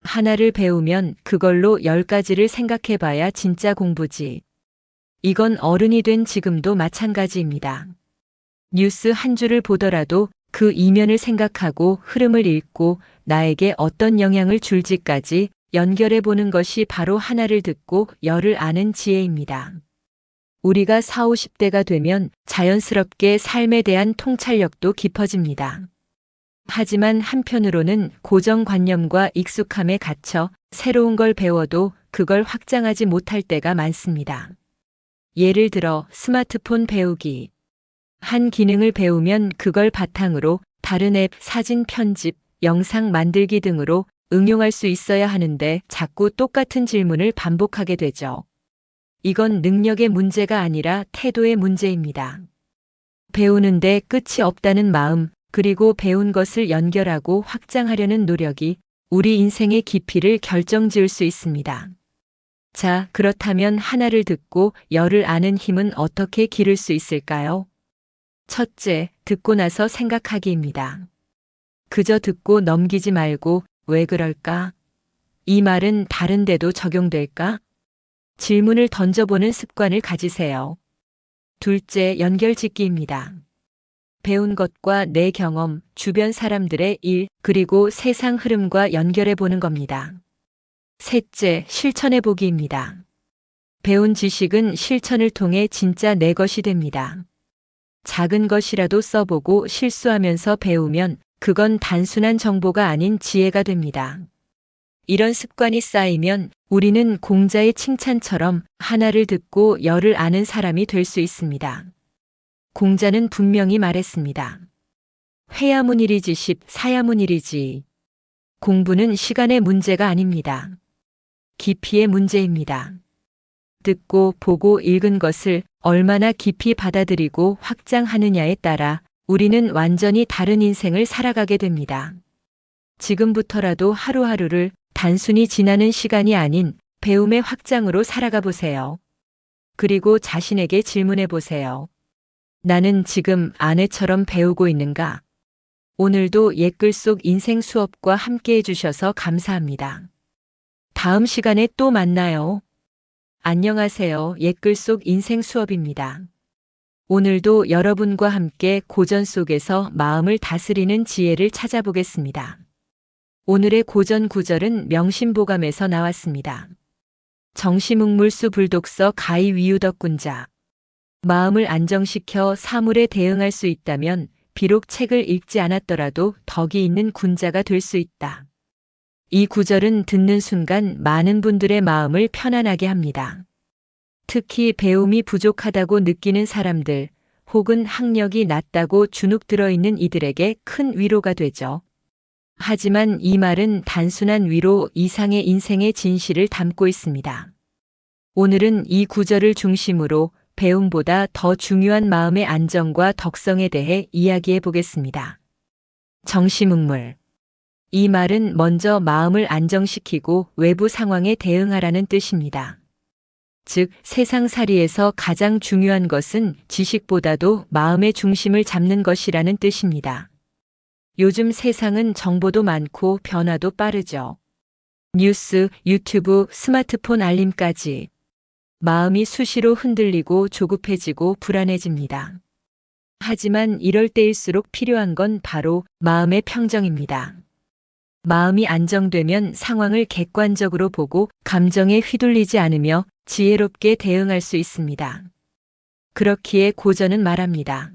하나를 배우면 그걸로 10가지를 생각해봐야 진짜 공부지. 이건 어른이 된 지금도 마찬가지입니다. 뉴스 한 줄을 보더라도 그 이면을 생각하고 흐름을 읽고 나에게 어떤 영향을 줄지까지 연결해 보는 것이 바로 하나를 듣고 열을 아는 지혜입니다. 우리가 40, 50대가 되면 자연스럽게 삶에 대한 통찰력도 깊어집니다. 하지만 한편으로는 고정관념과 익숙함에 갇혀 새로운 걸 배워도 그걸 확장하지 못할 때가 많습니다. 예를 들어 스마트폰 배우기. 한 기능을 배우면 그걸 바탕으로 다른 앱, 사진 편집, 영상 만들기 등으로 응용할 수 있어야 하는데 자꾸 똑같은 질문을 반복하게 되죠. 이건 능력의 문제가 아니라 태도의 문제입니다. 배우는데 끝이 없다는 마음, 그리고 배운 것을 연결하고 확장하려는 노력이 우리 인생의 깊이를 결정지을 수 있습니다. 자, 그렇다면 하나를 듣고 열을 아는 힘은 어떻게 기를 수 있을까요? 첫째, 듣고 나서 생각하기입니다. 그저 듣고 넘기지 말고 왜 그럴까? 이 말은 다른 데도 적용될까? 질문을 던져보는 습관을 가지세요. 둘째, 연결짓기입니다. 배운 것과 내 경험, 주변 사람들의 일, 그리고 세상 흐름과 연결해 보는 겁니다. 셋째, 실천해 보기입니다. 배운 지식은 실천을 통해 진짜 내 것이 됩니다. 작은 것이라도 써보고 실수하면서 배우면 그건 단순한 정보가 아닌 지혜가 됩니다. 이런 습관이 쌓이면 우리는 공자의 칭찬처럼 하나를 듣고 열을 아는 사람이 될 수 있습니다. 공자는 분명히 말했습니다. 회야문일이지십 사야문일이지. 공부는 시간의 문제가 아닙니다. 깊이의 문제입니다. 듣고 보고 읽은 것을 얼마나 깊이 받아들이고 확장하느냐에 따라 우리는 완전히 다른 인생을 살아가게 됩니다. 지금부터라도 하루하루를 단순히 지나는 시간이 아닌 배움의 확장으로 살아가 보세요. 그리고 자신에게 질문해 보세요. 나는 지금 아내처럼 배우고 있는가? 오늘도 옛글 속 인생 수업과 함께 해주셔서 감사합니다. 다음 시간에 또 만나요. 안녕하세요. 옛글 속 인생 수업입니다. 오늘도 여러분과 함께 고전 속에서 마음을 다스리는 지혜를 찾아보겠습니다. 오늘의 고전 구절은 명심보감에서 나왔습니다. 정시묵물수 불독서 가히 위유덕군자. 마음을 안정시켜 사물에 대응할 수 있다면 비록 책을 읽지 않았더라도 덕이 있는 군자가 될 수 있다. 이 구절은 듣는 순간 많은 분들의 마음을 편안하게 합니다. 특히 배움이 부족하다고 느끼는 사람들, 혹은 학력이 낮다고 주눅 들어 있는 이들에게 큰 위로가 되죠. 하지만 이 말은 단순한 위로 이상의 인생의 진실을 담고 있습니다. 오늘은 이 구절을 중심으로 배움보다 더 중요한 마음의 안정과 덕성에 대해 이야기해 보겠습니다. 정시묵물. 이 말은 먼저 마음을 안정시키고 외부 상황에 대응하라는 뜻입니다. 즉, 세상살이에서 가장 중요한 것은 지식보다도 마음의 중심을 잡는 것이라는 뜻입니다. 요즘 세상은 정보도 많고 변화도 빠르죠. 뉴스, 유튜브, 스마트폰 알림까지. 마음이 수시로 흔들리고 조급해지고 불안해집니다. 하지만 이럴 때일수록 필요한 건 바로 마음의 평정입니다. 마음이 안정되면 상황을 객관적으로 보고 감정에 휘둘리지 않으며 지혜롭게 대응할 수 있습니다. 그렇기에 고전은 말합니다.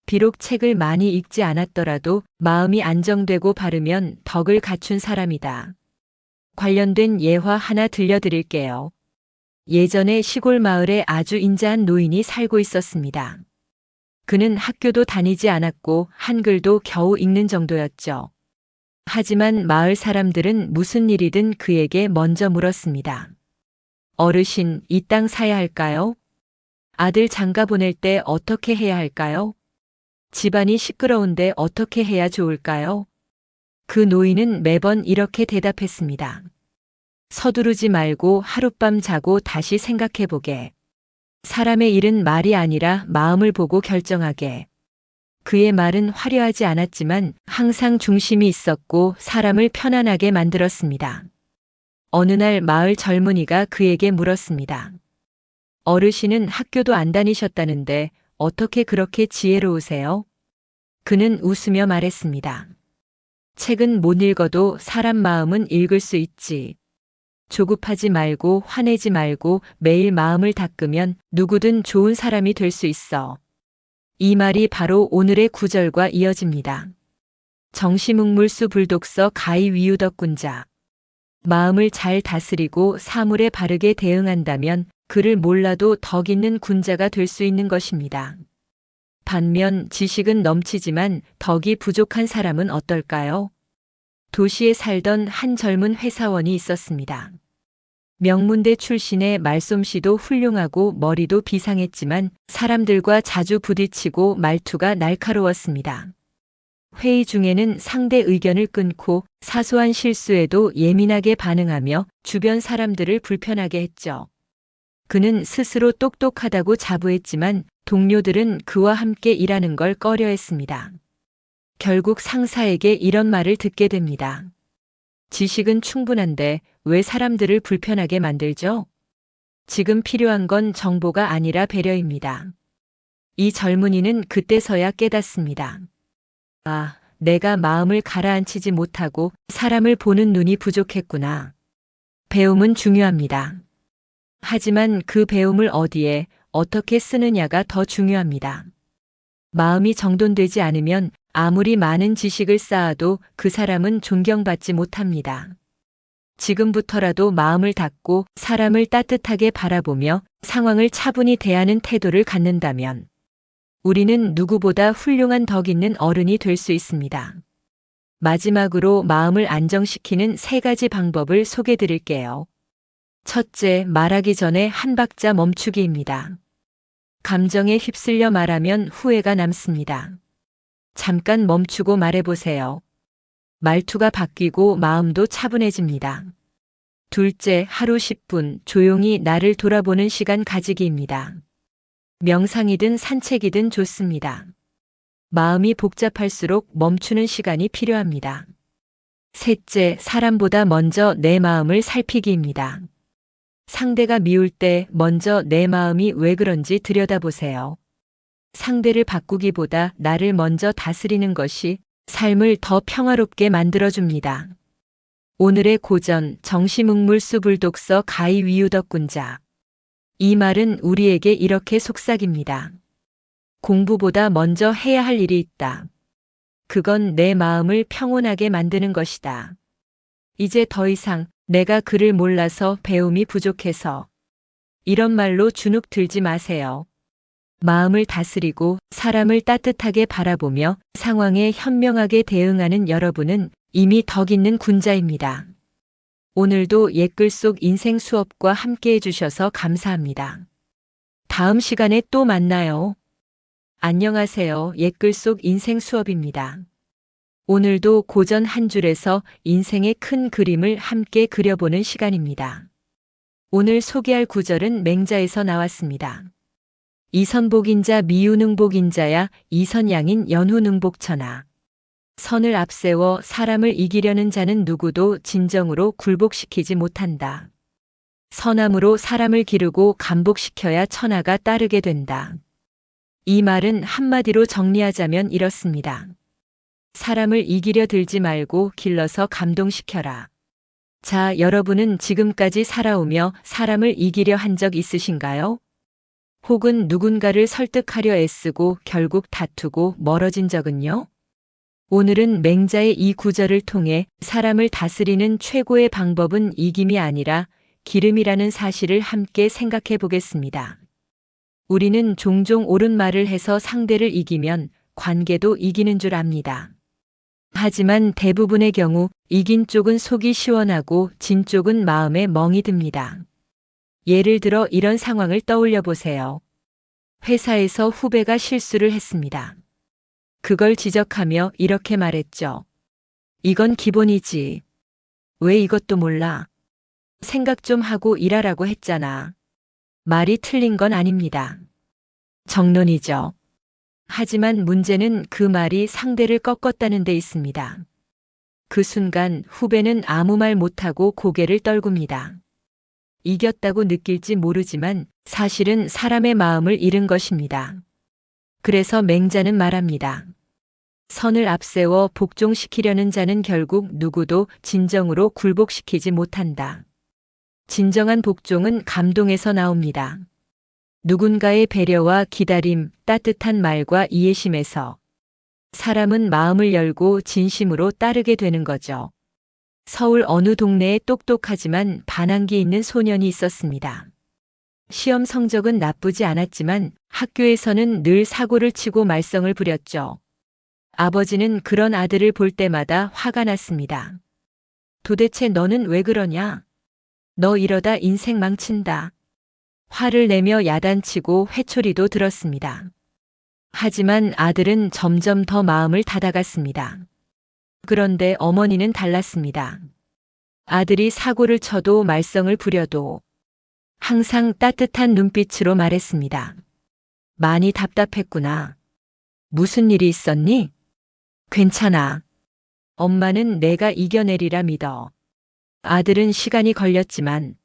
비록 책을 많이 읽지 않았더라도 마음이 안정되고 바르면 덕을 갖춘 사람이다. 관련된 예화 하나 들려드릴게요. 예전에 시골 마을에 아주 인자한 노인이 살고 있었습니다. 그는 학교도 다니지 않았고 한글도 겨우 읽는 정도였죠. 하지만 마을 사람들은 무슨 일이든 그에게 먼저 물었습니다. 어르신, 이 땅 사야 할까요? 아들 장가 보낼 때 어떻게 해야 할까요? 집안이 시끄러운데 어떻게 해야 좋을까요? 그 노인은 매번 이렇게 대답했습니다. 서두르지 말고 하룻밤 자고 다시 생각해보게. 사람의 일은 말이 아니라 마음을 보고 결정하게. 그의 말은 화려하지 않았지만 항상 중심이 있었고 사람을 편안하게 만들었습니다. 어느 날 마을 젊은이가 그에게 물었습니다. 어르신은 학교도 안 다니셨다는데 어떻게 그렇게 지혜로우세요? 그는 웃으며 말했습니다. 책은 못 읽어도 사람 마음은 읽을 수 있지. 조급하지 말고 화내지 말고 매일 마음을 닦으면 누구든 좋은 사람이 될 수 있어. 이 말이 바로 오늘의 구절과 이어집니다. 정시묵물수 불독서 가히 위우덕군자. 마음을 잘 다스리고 사물에 바르게 대응한다면 그를 몰라도 덕 있는 군자가 될 수 있는 것입니다. 반면 지식은 넘치지만 덕이 부족한 사람은 어떨까요? 도시에 살던 한 젊은 회사원이 있었습니다. 명문대 출신의 말솜씨도 훌륭하고 머리도 비상했지만 사람들과 자주 부딪히고 말투가 날카로웠습니다. 회의 중에는 상대 의견을 끊고 사소한 실수에도 예민하게 반응하며 주변 사람들을 불편하게 했죠. 그는 스스로 똑똑하다고 자부했지만 동료들은 그와 함께 일하는 걸 꺼려했습니다. 결국 상사에게 이런 말을 듣게 됩니다. 지식은 충분한데 왜 사람들을 불편하게 만들죠? 지금 필요한 건 정보가 아니라 배려입니다. 이 젊은이는 그때서야 깨닫습니다. 아, 내가 마음을 가라앉히지 못하고 사람을 보는 눈이 부족했구나. 배움은 중요합니다. 하지만 그 배움을 어디에, 어떻게 쓰느냐가 더 중요합니다. 마음이 정돈되지 않으면 아무리 많은 지식을 쌓아도 그 사람은 존경받지 못합니다. 지금부터라도 마음을 닫고 사람을 따뜻하게 바라보며 상황을 차분히 대하는 태도를 갖는다면 우리는 누구보다 훌륭한 덕 있는 어른이 될 수 있습니다. 마지막으로 마음을 안정시키는 3가지 방법을 소개해 드릴게요. 첫째, 말하기 전에 한 박자 멈추기입니다. 감정에 휩쓸려 말하면 후회가 남습니다. 잠깐 멈추고 말해보세요. 말투가 바뀌고 마음도 차분해집니다. 둘째, 하루 10분 조용히 나를 돌아보는 시간 가지기입니다. 명상이든 산책이든 좋습니다. 마음이 복잡할수록 멈추는 시간이 필요합니다. 셋째, 사람보다 먼저 내 마음을 살피기입니다. 상대가 미울 때 먼저 내 마음이 왜 그런지 들여다보세요. 상대를 바꾸기보다 나를 먼저 다스리는 것이 삶을 더 평화롭게 만들어줍니다. 오늘의 고전 정시묵물수 불독서 가히 위우덕군자. 이 말은 우리에게 이렇게 속삭입니다. 공부보다 먼저 해야 할 일이 있다. 그건 내 마음을 평온하게 만드는 것이다. 이제 더 이상 내가 그를 몰라서 배움이 부족해서. 이런 말로 주눅 들지 마세요. 마음을 다스리고 사람을 따뜻하게 바라보며 상황에 현명하게 대응하는 여러분은 이미 덕 있는 군자입니다. 오늘도 옛글 속 인생 수업과 함께 해주셔서 감사합니다. 다음 시간에 또 만나요. 안녕하세요. 옛글 속 인생 수업입니다. 오늘도 고전 한 줄에서 인생의 큰 그림을 함께 그려보는 시간입니다. 오늘 소개할 구절은 맹자에서 나왔습니다. 이선복인자 미유능복인자야 이선양인 연후능복천하. 선을 앞세워 사람을 이기려는 자는 누구도 진정으로 굴복시키지 못한다. 선함으로 사람을 기르고 감복시켜야 천하가 따르게 된다. 이 말은 한마디로 정리하자면 이렇습니다. 사람을 이기려 들지 말고 길러서 감동시켜라. 자, 여러분은 지금까지 살아오며 사람을 이기려 한 적 있으신가요? 혹은 누군가를 설득하려 애쓰고 결국 다투고 멀어진 적은요? 오늘은 맹자의 이 구절을 통해 사람을 다스리는 최고의 방법은 이김이 아니라 기름이라는 사실을 함께 생각해 보겠습니다. 우리는 종종 옳은 말을 해서 상대를 이기면 관계도 이기는 줄 압니다. 하지만 대부분의 경우 이긴 쪽은 속이 시원하고 진 쪽은 마음에 멍이 듭니다. 예를 들어 이런 상황을 떠올려 보세요. 회사에서 후배가 실수를 했습니다. 그걸 지적하며 이렇게 말했죠. 이건 기본이지. 왜 이것도 몰라? 생각 좀 하고 일하라고 했잖아. 말이 틀린 건 아닙니다. 정론이죠. 하지만 문제는 그 말이 상대를 꺾었다는 데 있습니다. 그 순간 후배는 아무 말 못하고 고개를 떨굽니다. 이겼다고 느낄지 모르지만 사실은 사람의 마음을 잃은 것입니다. 그래서 맹자는 말합니다. 선을 앞세워 복종시키려는 자는 결국 누구도 진정으로 굴복시키지 못한다. 진정한 복종은 감동에서 나옵니다. 누군가의 배려와 기다림, 따뜻한 말과 이해심에서 사람은 마음을 열고 진심으로 따르게 되는 거죠. 서울 어느 동네에 똑똑하지만 반항기 있는 소년이 있었습니다. 시험 성적은 나쁘지 않았지만 학교에서는 늘 사고를 치고 말썽을 부렸죠. 아버지는 그런 아들을 볼 때마다 화가 났습니다. 도대체 너는 왜 그러냐? 너 이러다 인생 망친다. 화를 내며 야단치고 회초리도 들었습니다. 하지만 아들은 점점 더 마음을 닫아갔습니다. 그런데 어머니는 달랐습니다. 아들이 사고를 쳐도 말썽을 부려도 항상 따뜻한 눈빛으로 말했습니다. 많이 답답했구나. 무슨 일이 있었니? 괜찮아. 엄마는 내가 이겨내리라 믿어. 아들은 시간이 걸렸지만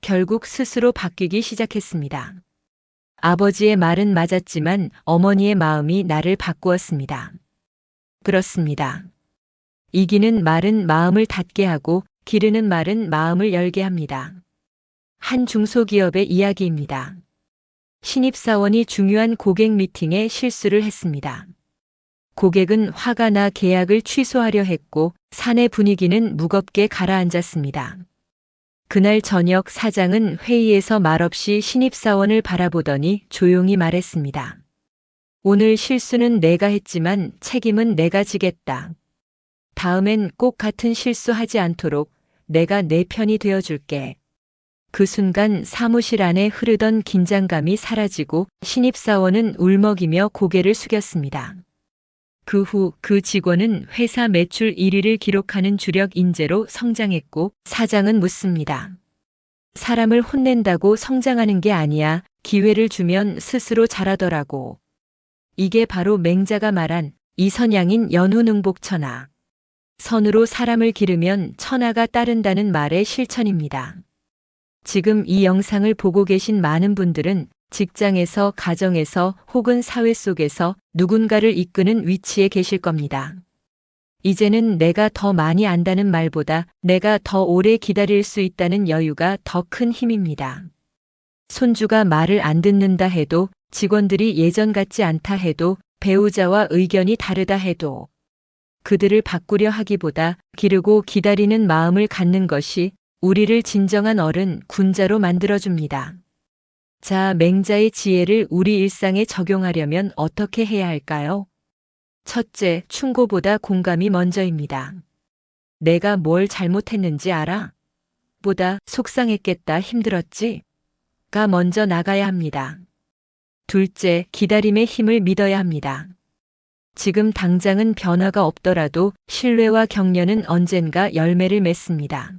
결국 스스로 바뀌기 시작했습니다. 아버지의 말은 맞았지만 어머니의 마음이 나를 바꾸었습니다. 그렇습니다. 이기는 말은 마음을 닫게 하고 기르는 말은 마음을 열게 합니다. 한 중소기업의 이야기입니다. 신입사원이 중요한 고객 미팅에 실수를 했습니다. 고객은 화가 나 계약을 취소하려 했고 사내 분위기는 무겁게 가라앉았습니다. 그날 저녁 사장은 회의에서 말없이 신입사원을 바라보더니 조용히 말했습니다. 오늘 실수는 내가 했지만 책임은 내가 지겠다. 다음엔 꼭 같은 실수하지 않도록 내가 내 편이 되어줄게. 그 순간 사무실 안에 흐르던 긴장감이 사라지고 신입사원은 울먹이며 고개를 숙였습니다. 그 후 그 직원은 회사 매출 1위를 기록하는 주력 인재로 성장했고 사장은 묻습니다. 사람을 혼낸다고 성장하는 게 아니야. 기회를 주면 스스로 잘하더라고. 이게 바로 맹자가 말한 이선양인 연후능복천하. 선으로 사람을 기르면 천하가 따른다는 말의 실천입니다. 지금 이 영상을 보고 계신 많은 분들은 직장에서, 가정에서 혹은 사회 속에서 누군가를 이끄는 위치에 계실 겁니다. 이제는 내가 더 많이 안다는 말보다 내가 더 오래 기다릴 수 있다는 여유가 더 큰 힘입니다. 손주가 말을 안 듣는다 해도, 직원들이 예전 같지 않다 해도, 배우자와 의견이 다르다 해도 그들을 바꾸려 하기보다 기르고 기다리는 마음을 갖는 것이 우리를 진정한 어른, 군자로 만들어줍니다. 자, 맹자의 지혜를 우리 일상에 적용하려면 어떻게 해야 할까요? 첫째, 충고보다 공감이 먼저입니다. 내가 뭘 잘못했는지 알아? 보다 속상했겠다, 힘들었지? 가 먼저 나가야 합니다. 둘째, 기다림의 힘을 믿어야 합니다. 지금 당장은 변화가 없더라도 신뢰와 격려는 언젠가 열매를 맺습니다.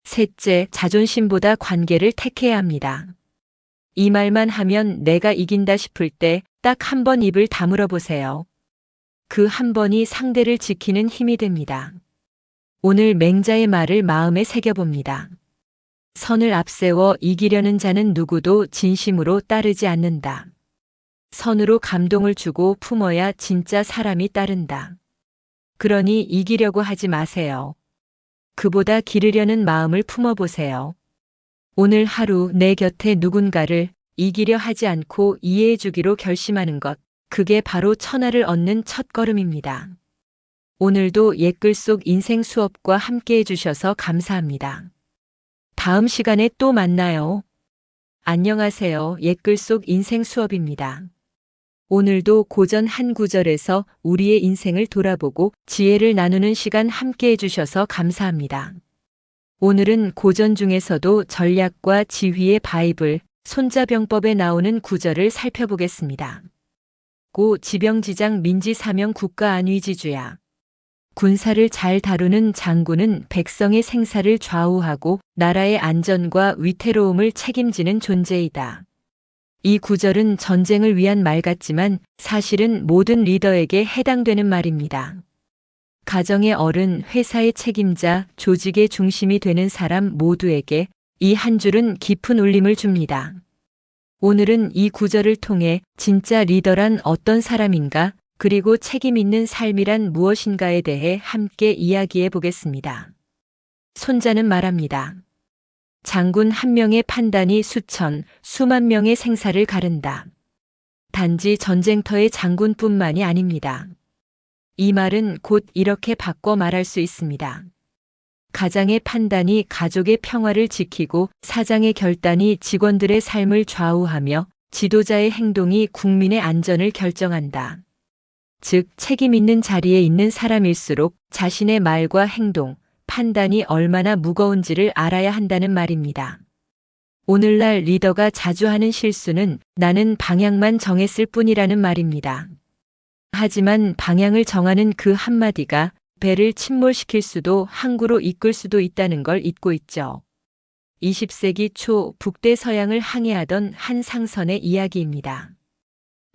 셋째, 자존심보다 관계를 택해야 합니다. 이 말만 하면 내가 이긴다 싶을 때 딱 한 번 입을 다물어 보세요. 그 한 번이 상대를 지키는 힘이 됩니다. 오늘 맹자의 말을 마음에 새겨봅니다. 선을 앞세워 이기려는 자는 누구도 진심으로 따르지 않는다. 선으로 감동을 주고 품어야 진짜 사람이 따른다. 그러니 이기려고 하지 마세요. 그보다 기르려는 마음을 품어보세요. 오늘 하루 내 곁에 누군가를 이기려 하지 않고 이해해 주기로 결심하는 것, 그게 바로 천하를 얻는 첫걸음입니다. 오늘도 옛글 속 인생 수업과 함께 해주셔서 감사합니다. 다음 시간에 또 만나요. 안녕하세요. 옛글 속 인생 수업입니다. 오늘도 고전 한 구절에서 우리의 인생을 돌아보고 지혜를 나누는 시간 함께 해주셔서 감사합니다. 오늘은 고전 중에서도 전략과 지휘의 바이블, 손자병법에 나오는 구절을 살펴보겠습니다. 고 지병지장 민지사명 국가안위지주야. 군사를 잘 다루는 장군은 백성의 생사를 좌우하고 나라의 안전과 위태로움을 책임지는 존재이다. 이 구절은 전쟁을 위한 말 같지만 사실은 모든 리더에게 해당되는 말입니다. 가정의 어른, 회사의 책임자, 조직의 중심이 되는 사람 모두에게 이 한 줄은 깊은 울림을 줍니다. 오늘은 이 구절을 통해 진짜 리더란 어떤 사람인가, 그리고 책임 있는 삶이란 무엇인가에 대해 함께 이야기해 보겠습니다. 손자는 말합니다. 장군 한 명의 판단이 수천, 수만 명의 생사를 가른다. 단지 전쟁터의 장군뿐만이 아닙니다. 이 말은 곧 이렇게 바꿔 말할 수 있습니다. 가장의 판단이 가족의 평화를 지키고 사장의 결단이 직원들의 삶을 좌우하며 지도자의 행동이 국민의 안전을 결정한다. 즉, 책임 있는 자리에 있는 사람일수록 자신의 말과 행동, 판단이 얼마나 무거운지를 알아야 한다는 말입니다. 오늘날 리더가 자주 하는 실수는 나는 방향만 정했을 뿐이라는 말입니다. 하지만 방향을 정하는 그 한마디가 배를 침몰시킬 수도 항구로 이끌 수도 있다는 걸 잊고 있죠. 20세기 초 북대서양을 항해하던 한 상선의 이야기입니다.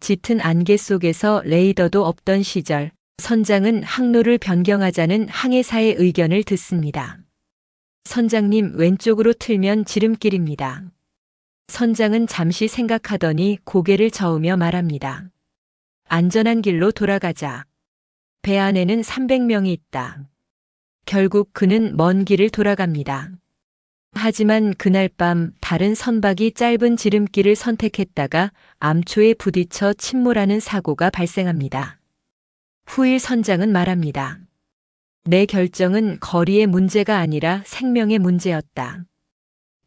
짙은 안개 속에서 레이더도 없던 시절, 선장은 항로를 변경하자는 항해사의 의견을 듣습니다. 선장님, 왼쪽으로 틀면 지름길입니다. 선장은 잠시 생각하더니 고개를 저으며 말합니다. 안전한 길로 돌아가자. 배 안에는 300명이 있다. 결국 그는 먼 길을 돌아갑니다. 하지만 그날 밤 다른 선박이 짧은 지름길을 선택했다가 암초에 부딪혀 침몰하는 사고가 발생합니다. 후일 선장은 말합니다. 내 결정은 거리의 문제가 아니라 생명의 문제였다.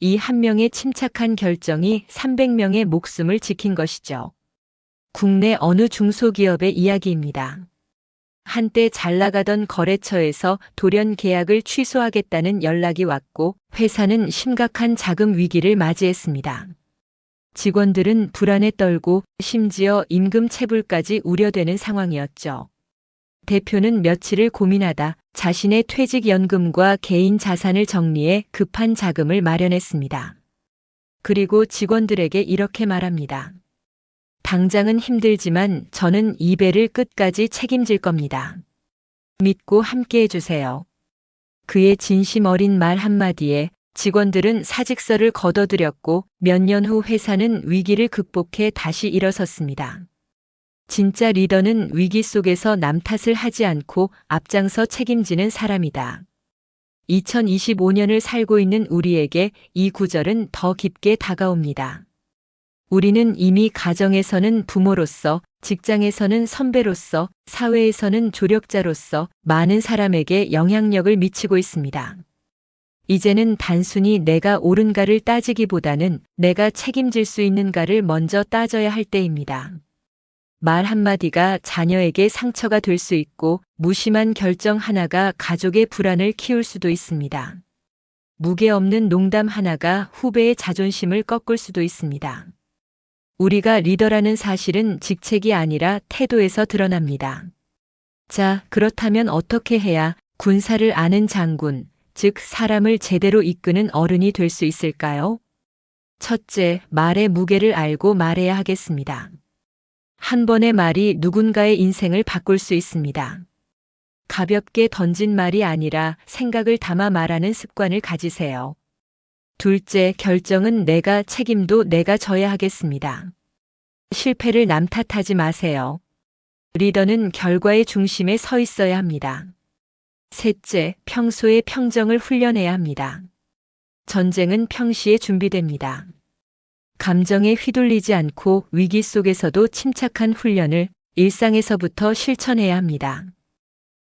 이 한 명의 침착한 결정이 300명의 목숨을 지킨 것이죠. 국내 어느 중소기업의 이야기입니다. 한때 잘 나가던 거래처에서 돌연 계약을 취소하겠다는 연락이 왔고 회사는 심각한 자금 위기를 맞이했습니다. 직원들은 불안에 떨고 심지어 임금 체불까지 우려되는 상황이었죠. 대표는 며칠을 고민하다 자신의 퇴직연금과 개인 자산을 정리해 급한 자금을 마련했습니다. 그리고 직원들에게 이렇게 말합니다. 당장은 힘들지만 저는 이 배를 끝까지 책임질 겁니다. 믿고 함께 해주세요. 그의 진심 어린 말 한마디에 직원들은 사직서를 거둬들였고 몇 년 후 회사는 위기를 극복해 다시 일어섰습니다. 진짜 리더는 위기 속에서 남 탓을 하지 않고 앞장서 책임지는 사람이다. 2025년을 살고 있는 우리에게 이 구절은 더 깊게 다가옵니다. 우리는 이미 가정에서는 부모로서, 직장에서는 선배로서, 사회에서는 조력자로서 많은 사람에게 영향력을 미치고 있습니다. 이제는 단순히 내가 옳은가를 따지기보다는 내가 책임질 수 있는가를 먼저 따져야 할 때입니다. 말 한마디가 자녀에게 상처가 될 수 있고 무심한 결정 하나가 가족의 불안을 키울 수도 있습니다. 무게 없는 농담 하나가 후배의 자존심을 꺾을 수도 있습니다. 우리가 리더라는 사실은 직책이 아니라 태도에서 드러납니다. 자, 그렇다면 어떻게 해야 군사를 아는 장군, 즉 사람을 제대로 이끄는 어른이 될 수 있을까요? 첫째, 말의 무게를 알고 말해야 하겠습니다. 한 번의 말이 누군가의 인생을 바꿀 수 있습니다. 가볍게 던진 말이 아니라 생각을 담아 말하는 습관을 가지세요. 둘째, 결정은 내가 책임도 내가 져야 하겠습니다. 실패를 남 탓하지 마세요. 리더는 결과의 중심에 서 있어야 합니다. 셋째, 평소에 평정을 훈련해야 합니다. 전쟁은 평시에 준비됩니다. 감정에 휘둘리지 않고 위기 속에서도 침착한 훈련을 일상에서부터 실천해야 합니다.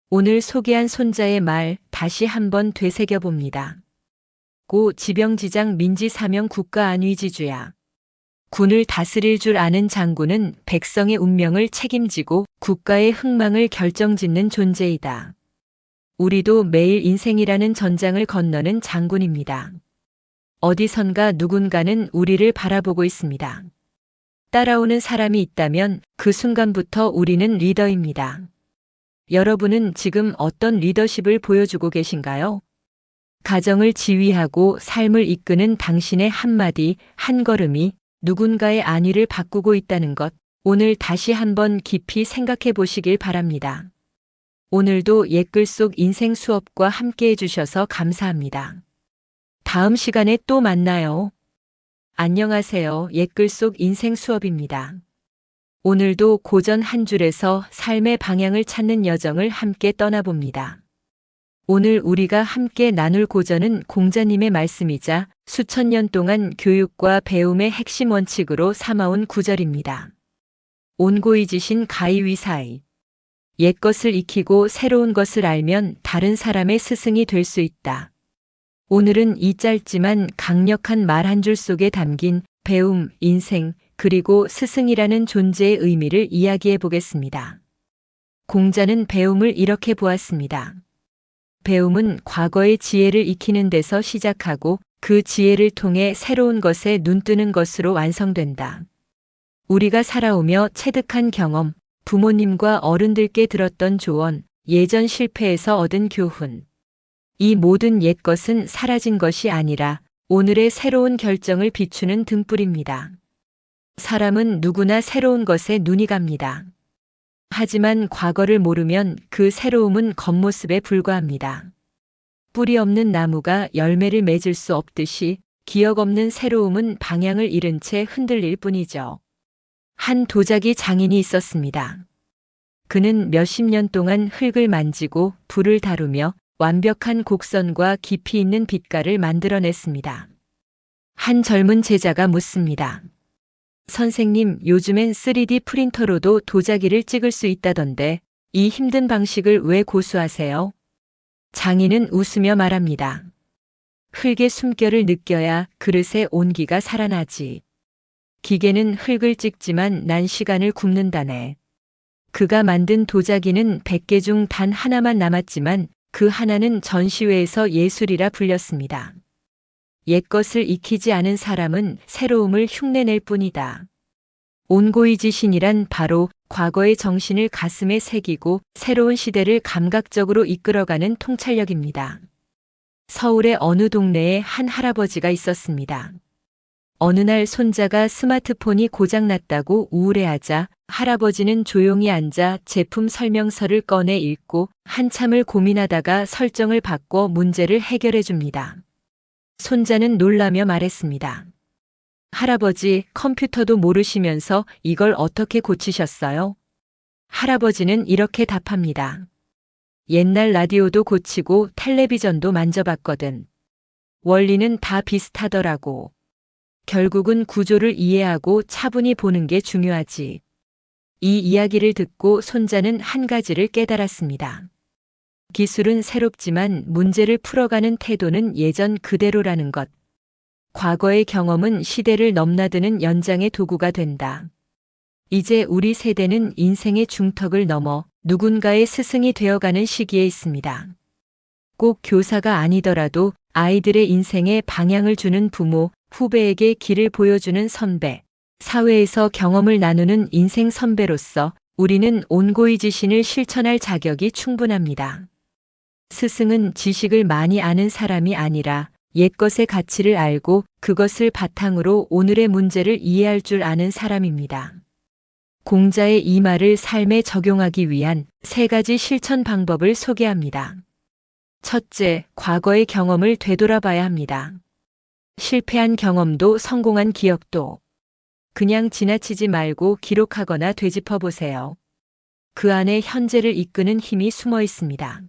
오늘 소개한 손자의 말 다시 한번 되새겨 봅니다. 고 지병지장 민지사명 국가안위지주야. 군을 다스릴 줄 아는 장군은 백성의 운명을 책임지고 국가의 흥망을 결정짓는 존재이다. 우리도 매일 인생이라는 전장을 건너는 장군입니다. 어디선가 누군가는 우리를 바라보고 있습니다. 따라오는 사람이 있다면 그 순간부터 우리는 리더입니다. 여러분은 지금 어떤 리더십을 보여주고 계신가요? 가정을 지휘하고 삶을 이끄는 당신의 한마디, 한 걸음이 누군가의 안위를 바꾸고 있다는 것, 오늘 다시 한번 깊이 생각해 보시길 바랍니다. 오늘도 옛글 속 인생 수업과 함께 해주셔서 감사합니다. 다음 시간에 또 만나요. 안녕하세요. 옛글 속 인생 수업입니다. 오늘도 고전 한 줄에서 삶의 방향을 찾는 여정을 함께 떠나봅니다. 오늘 우리가 함께 나눌 고전은 공자님의 말씀이자 수천 년 동안 교육과 배움의 핵심 원칙으로 삼아온 구절입니다. 온고이지신 가히위사이. 옛것을 익히고 새로운 것을 알면 다른 사람의 스승이 될 수 있다. 오늘은 이 짧지만 강력한 말 한 줄 속에 담긴 배움, 인생, 그리고 스승이라는 존재의 의미를 이야기해 보겠습니다. 공자는 배움을 이렇게 보았습니다. 배움은 과거의 지혜를 익히는 데서 시작하고 그 지혜를 통해 새로운 것에 눈뜨는 것으로 완성된다. 우리가 살아오며 체득한 경험, 부모님과 어른들께 들었던 조언, 예전 실패에서 얻은 교훈. 이 모든 옛것은 사라진 것이 아니라 오늘의 새로운 결정을 비추는 등불입니다. 사람은 누구나 새로운 것에 눈이 갑니다. 하지만 과거를 모르면 그 새로움은 겉모습에 불과합니다. 뿌리 없는 나무가 열매를 맺을 수 없듯이 기억 없는 새로움은 방향을 잃은 채 흔들릴 뿐이죠. 한 도자기 장인이 있었습니다. 그는 몇십 년 동안 흙을 만지고 불을 다루며 완벽한 곡선과 깊이 있는 빛깔을 만들어냈습니다. 한 젊은 제자가 묻습니다. 선생님, 요즘엔 3D 프린터로도 도자기를 찍을 수 있다던데 이 힘든 방식을 왜 고수하세요? 장인은 웃으며 말합니다. 흙의 숨결을 느껴야 그릇의 온기가 살아나지. 기계는 흙을 찍지만 난 시간을 굽는다네. 그가 만든 도자기는 100개 중 단 하나만 남았지만 그 하나는 전시회에서 예술이라 불렸습니다. 옛것을 익히지 않은 사람은 새로움을 흉내낼 뿐이다. 온고이지신이란 바로 과거의 정신을 가슴에 새기고 새로운 시대를 감각적으로 이끌어가는 통찰력입니다. 서울의 어느 동네에 한 할아버지가 있었습니다. 어느 날 손자가 스마트폰이 고장났다고 우울해하자 할아버지는 조용히 앉아 제품 설명서를 꺼내 읽고 한참을 고민하다가 설정을 바꿔 문제를 해결해 줍니다. 손자는 놀라며 말했습니다. 할아버지, 컴퓨터도 모르시면서 이걸 어떻게 고치셨어요? 할아버지는 이렇게 답합니다. 옛날 라디오도 고치고 텔레비전도 만져봤거든. 원리는 다 비슷하더라고. 결국은 구조를 이해하고 차분히 보는 게 중요하지. 이 이야기를 듣고 손자는 한 가지를 깨달았습니다. 기술은 새롭지만 문제를 풀어가는 태도는 예전 그대로라는 것. 과거의 경험은 시대를 넘나드는 연장의 도구가 된다. 이제 우리 세대는 인생의 중턱을 넘어 누군가의 스승이 되어가는 시기에 있습니다. 꼭 교사가 아니더라도 아이들의 인생에 방향을 주는 부모, 후배에게 길을 보여주는 선배, 사회에서 경험을 나누는 인생 선배로서 우리는 온고이 지신을 실천할 자격이 충분합니다. 스승은 지식을 많이 아는 사람이 아니라 옛것의 가치를 알고 그것을 바탕으로 오늘의 문제를 이해할 줄 아는 사람입니다. 공자의 이 말을 삶에 적용하기 위한 3가지 실천 방법을 소개합니다. 첫째, 과거의 경험을 되돌아봐야 합니다. 실패한 경험도 성공한 기억도 그냥 지나치지 말고 기록하거나 되짚어 보세요. 그 안에 현재를 이끄는 힘이 숨어 있습니다.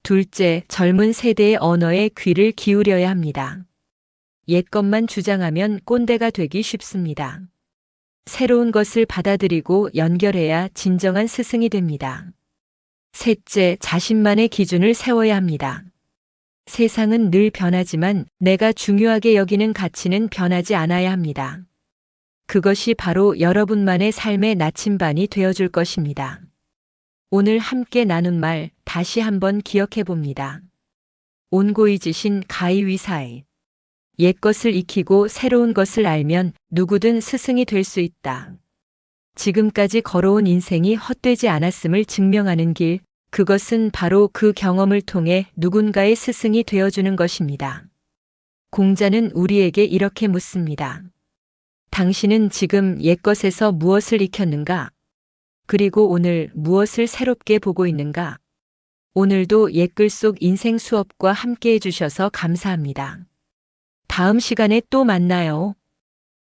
둘째, 젊은 세대의 언어에 귀를 기울여야 합니다. 옛것만 주장하면 꼰대가 되기 쉽습니다. 새로운 것을 받아들이고 연결해야 진정한 스승이 됩니다. 셋째, 자신만의 기준을 세워야 합니다. 세상은 늘 변하지만 내가 중요하게 여기는 가치는 변하지 않아야 합니다. 그것이 바로 여러분만의 삶의 나침반이 되어줄 것입니다. 오늘 함께 나눈 말 다시 한번 기억해 봅니다. 온고이 지신 가히위사에 옛것을 익히고 새로운 것을 알면 누구든 스승이 될 수 있다. 지금까지 걸어온 인생이 헛되지 않았음을 증명하는 길, 그것은 바로 그 경험을 통해 누군가의 스승이 되어주는 것입니다. 공자는 우리에게 이렇게 묻습니다. 당신은 지금 옛것에서 무엇을 익혔는가? 그리고 오늘 무엇을 새롭게 보고 있는가? 오늘도 옛글 속 인생 수업과 함께 해주셔서 감사합니다. 다음 시간에 또 만나요.